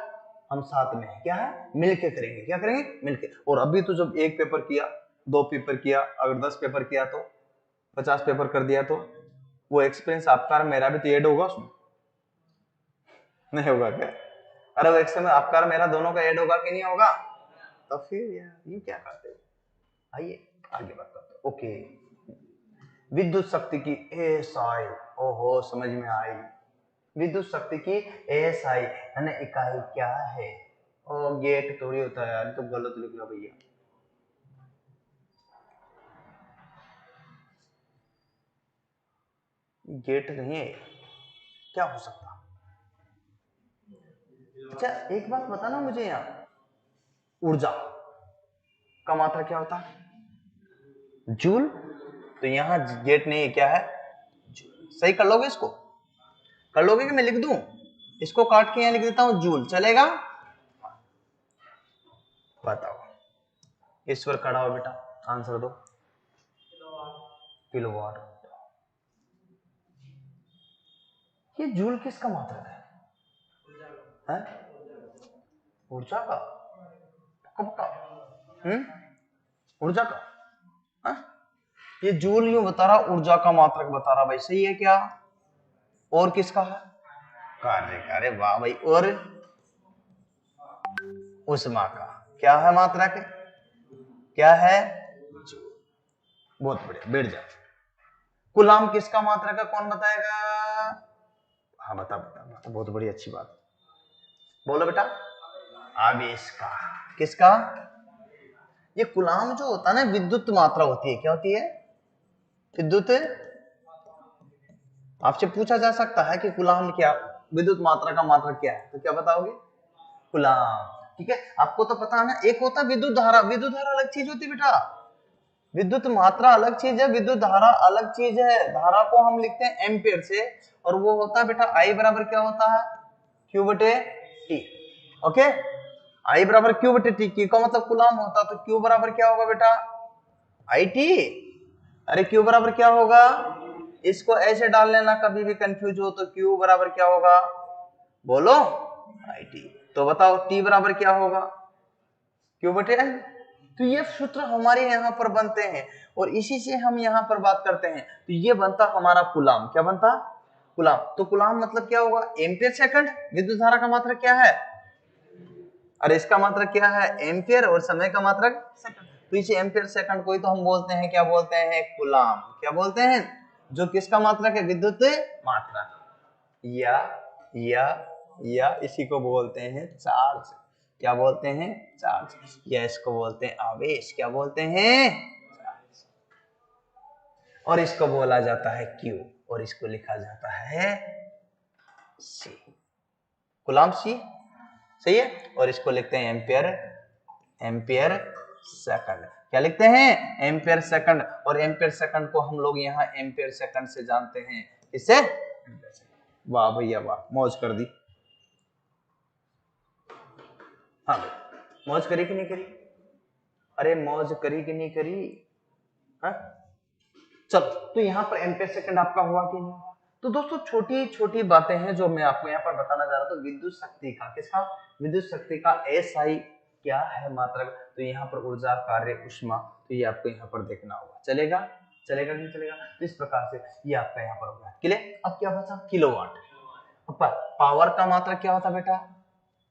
हम साथ में हैं? क्या है? मिलके करेंगे। क्या करेंगे? मिलके। और अभी तो जब एक पेपर किया, 2 पेपर किया, अगर 10 पेपर किया तो 50 पेपर कर दिया, तो वो एक्सपीरियंस आपका मेरा भी तो ऐड होगा उसमें, नहीं होगा क्या? अरे वो एक्सपीरियंस आपका मेरा दोनों का ऐड होगा कि नहीं होगा? तो फिर यार ये क्या करते हो? आइए आगे बात करते हैं। ओके, विद्युत शक्ति की एसआई, ओहो समझ में आई। विद्युत शक्ति की एसआई यानी इकाई क्या है? ओ गेट थोड़ी होता है यार, तो गलत लिख लो भैया। गेट नहीं है, क्या हो सकता? अच्छा एक बात बताना मुझे, यहाँ ऊर्जा का मात्रा क्या होता है? जूल। तो यहाँ गेट नहीं है, क्या है? सही कर लोगे इसको? कर लोगे कि मैं लिख दूं? इसको काट के यहाँ लिख देता हूं, जूल, चलेगा? बताओ, ईश्वर खड़ा हो बेटा, आंसर दो। किलोवाट। ये जूल किसका मात्रक है? ऊर्जा का। कब का? ऊर्जा का। हा? ये जूल यूं बता रहा, ऊर्जा का मात्रक बता रहा भाई, सही है क्या? और किसका है? कार्य का। अरे वाह भाई। और उष्मा का क्या है मात्रक? क्या है? बहुत बढ़िया, बैठ जा। कूलाम किसका मात्रक है, कौन बताएगा? हाँ बता बता बता, बहुत बड़ी अच्छी बात, बोलो बेटा। आवेश का। किसका? ये कूलाम जो होता है ना, विद्युत मात्रा होती है, क्या होती है? विद्युत। आपसे पूछा जा सकता है कि कूलाम क्या, विद्युत मात्रा का मात्रक क्या है, तो क्या बताओगे? कूलाम। ठीक है, आपको तो पता है ना। एक होता है विद्युत धारा, विद्युत धारा अलग चीज होती है बेटा, विद्युत मात्रा अलग चीज है, विद्युत धारा अलग चीज है। धारा को हम लिखते हैं एम्पियर से, और वो होता है बेटा आई बराबर क्या होता है? क्यू बटे टी। ओके, आई बराबर क्यू बटे टी। क्यू का मतलब कूलाम होता, तो क्यू बराबर क्या होगा बेटा? I T. अरे क्यू बराबर क्या होगा? इसको ऐसे डाल लेना, कभी भी कंफ्यूज हो तो। क्यू बराबर क्या होगा? बोलो, आई टी। तो बताओ टी बराबर क्या होगा? क्यू बटे आई। तो ये सूत्र हमारे यहाँ पर बनते हैं, और इसी से हम यहाँ पर बात करते हैं। तो ये बनता हमारा कूलाम। क्या बनता? कूलाम। तो कूलाम मतलब क्या होगा? Ampere second. विद्युत धारा का मात्रक क्या है? अरे इसका मात्रक क्या है? एम्पियर, और समय का मात्रक सेकंड। तो इसे एम्पियर सेकंड को ही तो हम बोलते हैं, क्या बोलते हैं? कूलाम। क्या बोलते हैं? जो किसका मात्रक है? विद्युत मात्रक। या या या इसी को बोलते हैं चार्ज। क्या बोलते हैं? चार्ज। या इसको बोलते हैं आवेश। क्या बोलते हैं? चार्ज। और इसको बोला जाता है क्यू, और इसको लिखा जाता है सी। कूलाम सी, सही है। और इसको लिखते हैं एम्पियर, एम्पियर सेकंड। क्या लिखते हैं? Ampere second. और एम्पियर सेकंड को हम लोग यहाँ एम्पियर सेकंड से जानते हैं। इससे वाह भैया वाह, मौज कर दी। हाँ भाई, मौज करी कि नहीं करी? अरे मौज करी कि नहीं करी? हाँ चलो, तो यहाँ पर एम्पियर सेकंड आपका हुआ कि नहीं? तो दोस्तों छोटी छोटी बातें हैं जो मैं आपको यहाँ पर बताना चाह रहा था। विद्युत शक्ति का, किसका? विद्युत शक्ति का एसआई क्या है मात्रक? तो यहाँ पर ऊर्जा, कार्य, ऊष्मा, तो ये आपको यहाँ पर देखना होगा। चलेगा? चलेगा कि नहीं चलेगा? तो इस प्रकार से ये आपका यहाँ पर होगा। क्लियर? अब क्या बचा? किलोवाट। पावर का मात्रक क्या होता बेटा?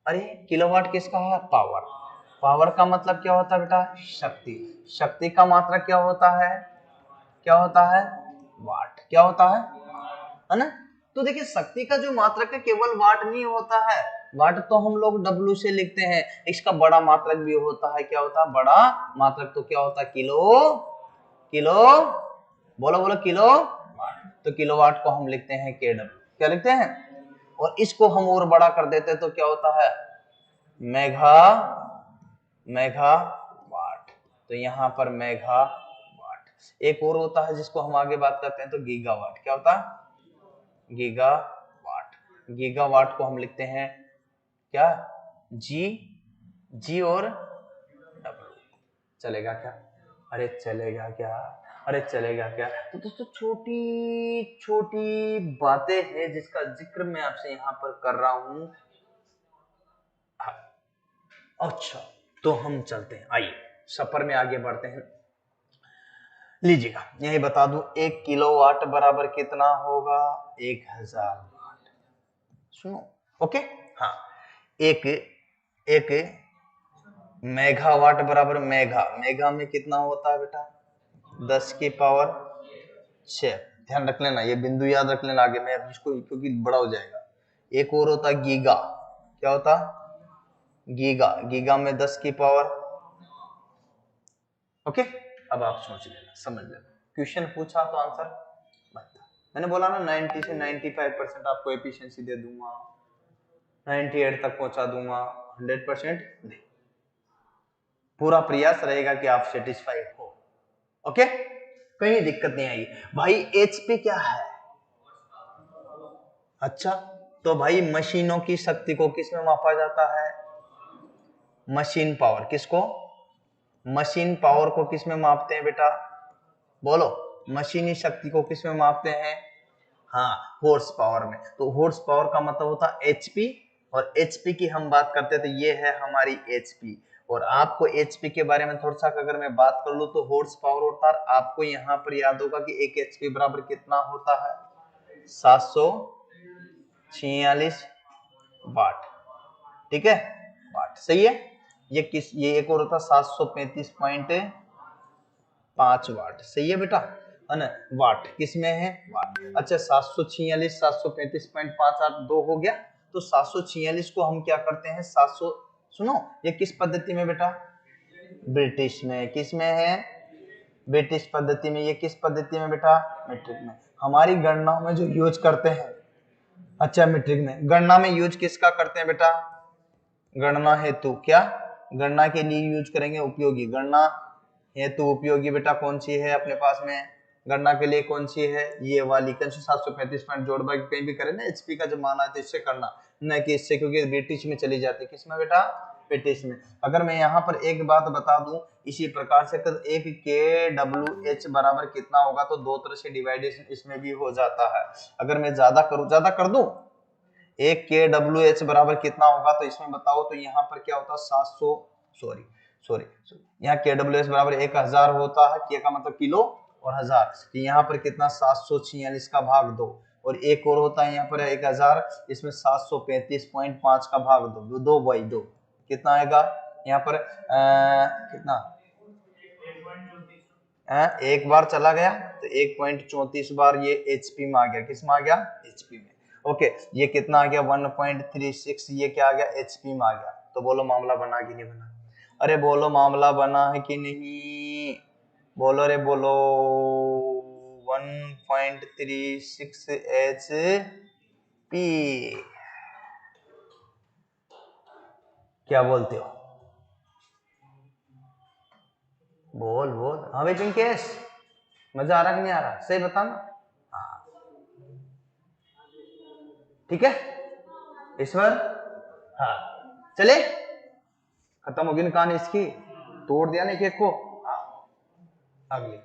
अरे किलोवाट किसका है? पावर। पावर का मतलब क्या होता है बेटा? शक्ति। शक्ति का मात्रक क्या होता है? क्या होता है? वाट। क्या होता है ना? तो देखिए शक्ति का जो मात्रक है केवल वाट नहीं होता है। वाट तो हम लोग डब्ल्यू से लिखते हैं। इसका बड़ा मात्रक भी होता है। क्या होता है बड़ा मात्रक? तो क्या होता है? किलो। किलो, बोलो बोलो, किलो वाट। तो किलोवाट को हम लिखते हैं केडब्ल्यू। क्या लिखते हैं? और इसको हम और बड़ा कर देते तो क्या होता है? Mega, mega watt. तो यहाँ पर मेगा वाट। एक और होता है जिसको हम आगे बात करते हैं, तो गीगावाट। क्या होता है? गीगावाट। गीगावाट को हम लिखते हैं क्या? जी, जी और डब्ल्यू। चलेगा क्या? अरे चलेगा क्या? अरे चलेगा क्या? तो दोस्तों छोटी छोटी बातें हैं जिसका जिक्र मैं आपसे यहाँ पर कर रहा हूं। अच्छा, तो हम चलते हैं, आइए सफर में आगे बढ़ते हैं। लीजिएगा यही बता दूं, 1 किलोवाट बराबर कितना होगा? 1000 वाट। सुनो, ओके। हाँ, एक एक मेगावाट बराबर, मेगा, मेगा में कितना होता है बेटा? 10 की पावर 6। ध्यान रख लेना, ये बिंदु याद रख लेना आगे मैं इसको, क्योंकि बड़ा हो जाएगा। एक और होता है गीगा। क्या होता? गीगा। गीगा में 10 की पावर। ओके, अब आप सोच लेना, समझ लेना। क्वेश्चन पूछा तो आंसर बनता। मैंने बोला ना 90 से 95% आपको एफिशिएंसी दे दूंगा, 98 तक पहुंचा दूंगा, 100% नहीं। पूरा प्रयास रहेगा कि आप सेटिस्फाइड हो। ओके, कहीं दिक्कत नहीं आएगी भाई। एचपी क्या है? अच्छा, तो भाई मशीनों की शक्ति को किस में मापा जाता है? Machine power. किसको? मशीन पावर को किस में मापते हैं बेटा? बोलो, मशीनी शक्ति को किस में मापते हैं? हाँ, हॉर्स पावर में। तो हॉर्स पावर का मतलब होता है एचपी, और एचपी की हम बात करते हैं तो ये है हमारी एचपी। और आपको एचपी के बारे में थोड़ा सा अगर मैं बात कर लूं तो हॉर्स पावर होता है, आपको यहाँ पर याद होगा कि एक एचपी बराबर कितना होता है, 746 वाट। ठीक है, वाट सही है। ये एक और होता 735.5 वाट, सही है बेटा, है ना। वाट किसमें है, वाट। अच्छा 746 735.58 दो हो गया, तो 746 को हम क्या करते हैं 700, सुनो ये किस पद्धति में बेटा, ब्रिटिश में। किस में है, ब्रिटिश पद्धति में। ये किस पद्धति में बेटा, मीट्रिक में। हमारी गणना में जो यूज करते हैं, अच्छा मीट्रिक में गणना में यूज किसका करते हैं बेटा, गणना हेतु, क्या गणना के लिए यूज करेंगे उपयोगी, गणना हेतु उपयोगी बेटा कौन सी है अपने पास में, गणना के लिए कौन सी है, ये वाली। 735 पॉइंट जोड़ भाग कहीं भी करें ना, एचपी का जब माना है तो इससे करना, न कि इससे, क्योंकि ब्रिटिश में चली जाती है। किसमें बेटा, ब्रिटिश में। अगर मैं यहाँ पर एक बात बता दूं इसी प्रकार से, एक के डब्ल्यू एच बराबर कितना होगा, तो दो तरह से डिवाइडेशन इसमें भी हो जाता है। अगर मैं ज्यादा कर दूं, एक के डब्ल्यू एच बराबर कितना होगा, तो इसमें बताओ, तो यहाँ पर क्या होता है 700, सॉरी यहाँ के डब्ल्यू एच बराबर 1000 होता है, के का मतलब किलो और हजार, तो यहाँ पर कितना 746 का भाग 2, और एक और होता है यहाँ पर 1000, इसमें 735.5 का भाग 2, 2/2 कितना आएगा यहाँ पर कितना, एक बार चला गया तो 1.34 बार ये एचपी में आ गया। किस में आ गया, एचपी में। ओके, ये कितना आ गया 1.36, ये क्या आ गया, एचपी में आ गया। तो बोलो मामला बना कि नहीं बना, अरे बोलो मामला बना है कि नहीं, बोलो रे बोलो। 1.36 एचपी, क्या बोलते हो, बोल बोल। हाँ भाई पिंकेश, मजा आ रहा कि नहीं आ रहा, सही बताना। हाँ ठीक है ईश्वर, हाँ चले, खत्म होगी ना कहानी इसकी, तोड़ दिया ना केक को। अगली,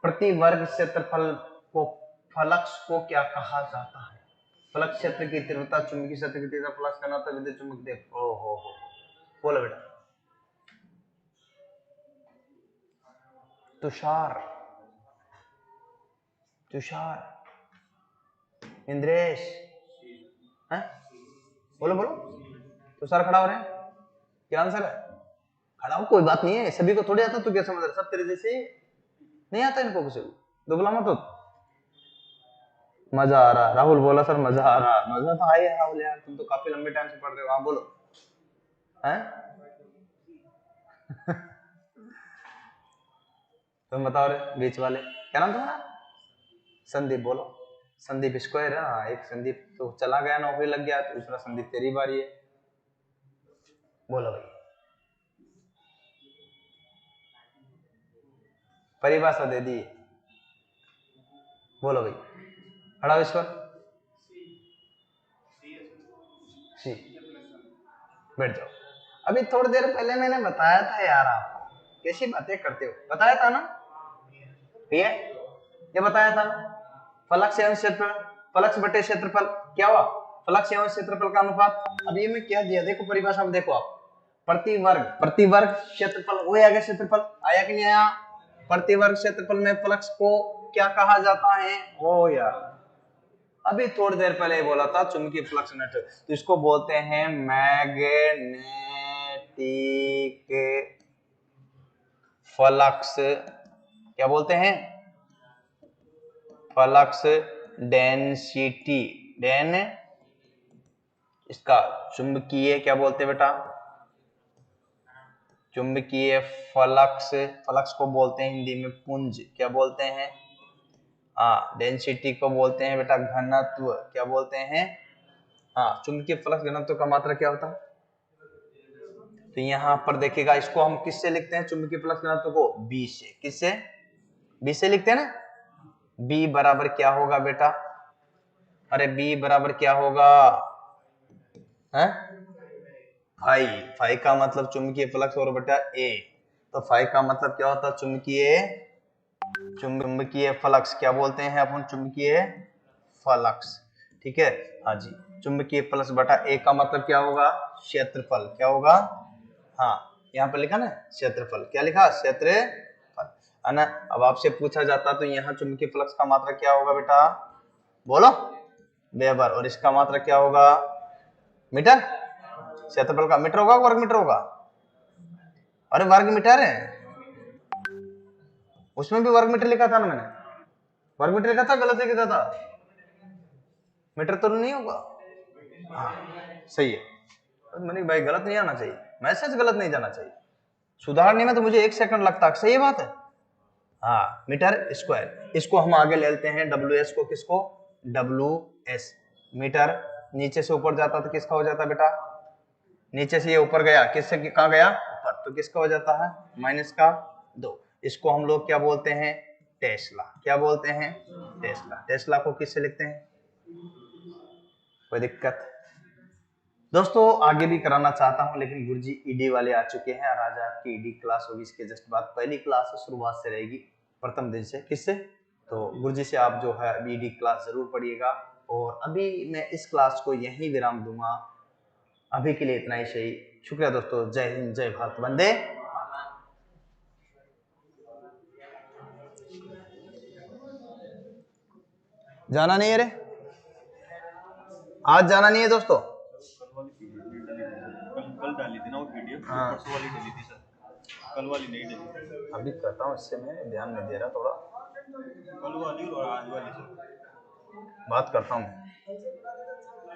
प्रति वर्ग क्षेत्रफल को फलक्स को क्या कहा जाता है, फलक क्षेत्र की तीव्रता, चुंबकीय क्षेत्र की तीव्रता, फ्लक्स करना तो विद्युत चुंबक देख। ओ हो बोलो बेटा, तुषार, तुषार, इंद्रेश, हैं बोलो बोलो, तुषार खड़ा हो रहे हैं, क्या आंसर है, खड़ा हो कोई बात नहीं है, सभी को थोड़ी आता, तू क्या समझ रहा, सब तेरे जैसे नहीं आता इनको, किसी को दुबला मत हो। मजा आ रहा, राहुल बोला सर मजा आ रहा, मजा तो आया राहुल यार, तुम तो काफी लंबे टाइम से पढ़ रहे हो। हाँ बोलो, हैं तुम बताओ रे बीच वाले, क्या नाम तुम्हारा, संदीप, बोलो संदीप स्क्वायर है ना, एक संदीप तो चला गया, नौकरी लग गया, तो दूसरा संदीप तेरी बारी है, बोलो भाई, परिभाषा दे दी, बोलो भाई, खड़ा ईश्वर, सी, बैठ जाओ। अभी थोड़ी देर पहले मैंने बताया था यार, आपको कैसी बातें करते हो, बताया था ना ये बताया था ना, फलक्स एवं क्षेत्रफल, फलक्स बटे क्षेत्रफल क्या हुआ, फलक्स एवं क्षेत्रफल का अनुपात। अब ये मैं क्या दिया, देखो परिभाषा में देखो आप, प्रति वर्ग क्षेत्रफल, वो आ गया क्षेत्रफल, आया कि नहीं आया, प्रति वर्ग क्षेत्रफल में फ्लक्स को क्या कहा जाता है, ओ यार अभी थोड़ी देर पहले बोला था चुंबकीय फ्लक्स नेटवर्क, तो इसको बोलते हैं मैग्नेटिक फ्लक्स, क्या बोलते हैं, फ्लक्स डेंसिटी, डेन, इसका चुंबकीय क्या बोलते हैं बेटा, चुंबकीय फ्लक्स, फ्लक्स को बोलते हैं हिंदी में पुंज, क्या बोलते हैं, हाँ डेंसिटी को बोलते हैं बेटा घनत्व, क्या बोलते हैं, हाँ चुंबकीय फ्लक्स घनत्व का मात्रा क्या होता है, तो यहाँ पर देखिएगा, इसको हम किससे लिखते हैं, चुंबकीय फ्लक्स घनत्व को बी से, किससे, बी से लिखते हैं ना, बी बराबर क्या होगा बेटा, अरे बी बराबर क्या होगा, है फाई, फाई का मतलब चुंबकीय फ्लक्स और बेटा ए, तो फाई का मतलब क्या होता है, चुंबकीय फ्लक्स, क्या बोलते हैं अपन, चुंबकीय फ्लक्स, ठीक है, हाँ जी। चुंबकीय प्लस बटा ए का मतलब क्या होगा? क्षेत्रफल। क्या होगा? हाँ, यहाँ पर लिखा ना क्षेत्रफल। क्या लिखा? क्षेत्रफल, है ना। अब आपसे पूछा जाता तो यहाँ चुंबकीय फ्लक्स का मात्रा क्या होगा बेटा? बोलो। वेबर। और इसका मात्रा क्या होगा? मीटर। क्षेत्रफल का मीटर होगा, वर्ग मीटर होगा? अरे वर्ग मीटर है, उसमें भी वर्ग मीटर लिखा था ना मैंने। वर्ग मीटर लिखा था, गलत लिखा था? मीटर तो नहीं होगा? हाँ, सही है। तो मैंने भाई गलत नहीं आना चाहिए, मैसेज गलत नहीं जाना चाहिए। सुधारने में तो मुझे 1 सेकंड लगता है। सही बात है। हाँ, मीटर स्क्वायर। इसको हम आगे ले लेते हैं WS को। किसको? WS। मीटर नीचे से ऊपर जाता तो किसका हो जाता बेटा? नीचे से ये ऊपर गया, किससे कहाँ गया? ऊपर, तो किसका हो जाता है? माइनस का 2। इसको हम लोग क्या बोलते हैं? टेस्ला। क्या बोलते हैं? टेस्ला। टेस्ला को किससे लिखते हैं? कोई दिक्कत? दोस्तों आगे भी कराना चाहता हूं, लेकिन गुरुजी ईडी वाले आ चुके हैं और आज आपकी ईडी क्लास होगी। इसके जस्ट बाद पहली क्लास शुरुआत से रहेगी, प्रथम दिन से। किससे? तो गुरुजी से आप जो है ईडी क्लास जरूर पढ़िएगा। और अभी मैं इस क्लास को यहीं विराम दूंगा। अभी के लिए इतना ही सही। शुक्रिया दोस्तों। जय हिंद, जय भारत, वंदे। जाना नहीं है रे, आज जाना नहीं है दोस्तों। कल डाली थी ना वो वीडियो, परसों वाली डाली थी सर, कल वाली नहीं डाली। अभी करता हूँ, इससे मैं ध्यान नहीं दे रहा थोड़ा। कल वाली और आज वाली सर बात करता हूँ।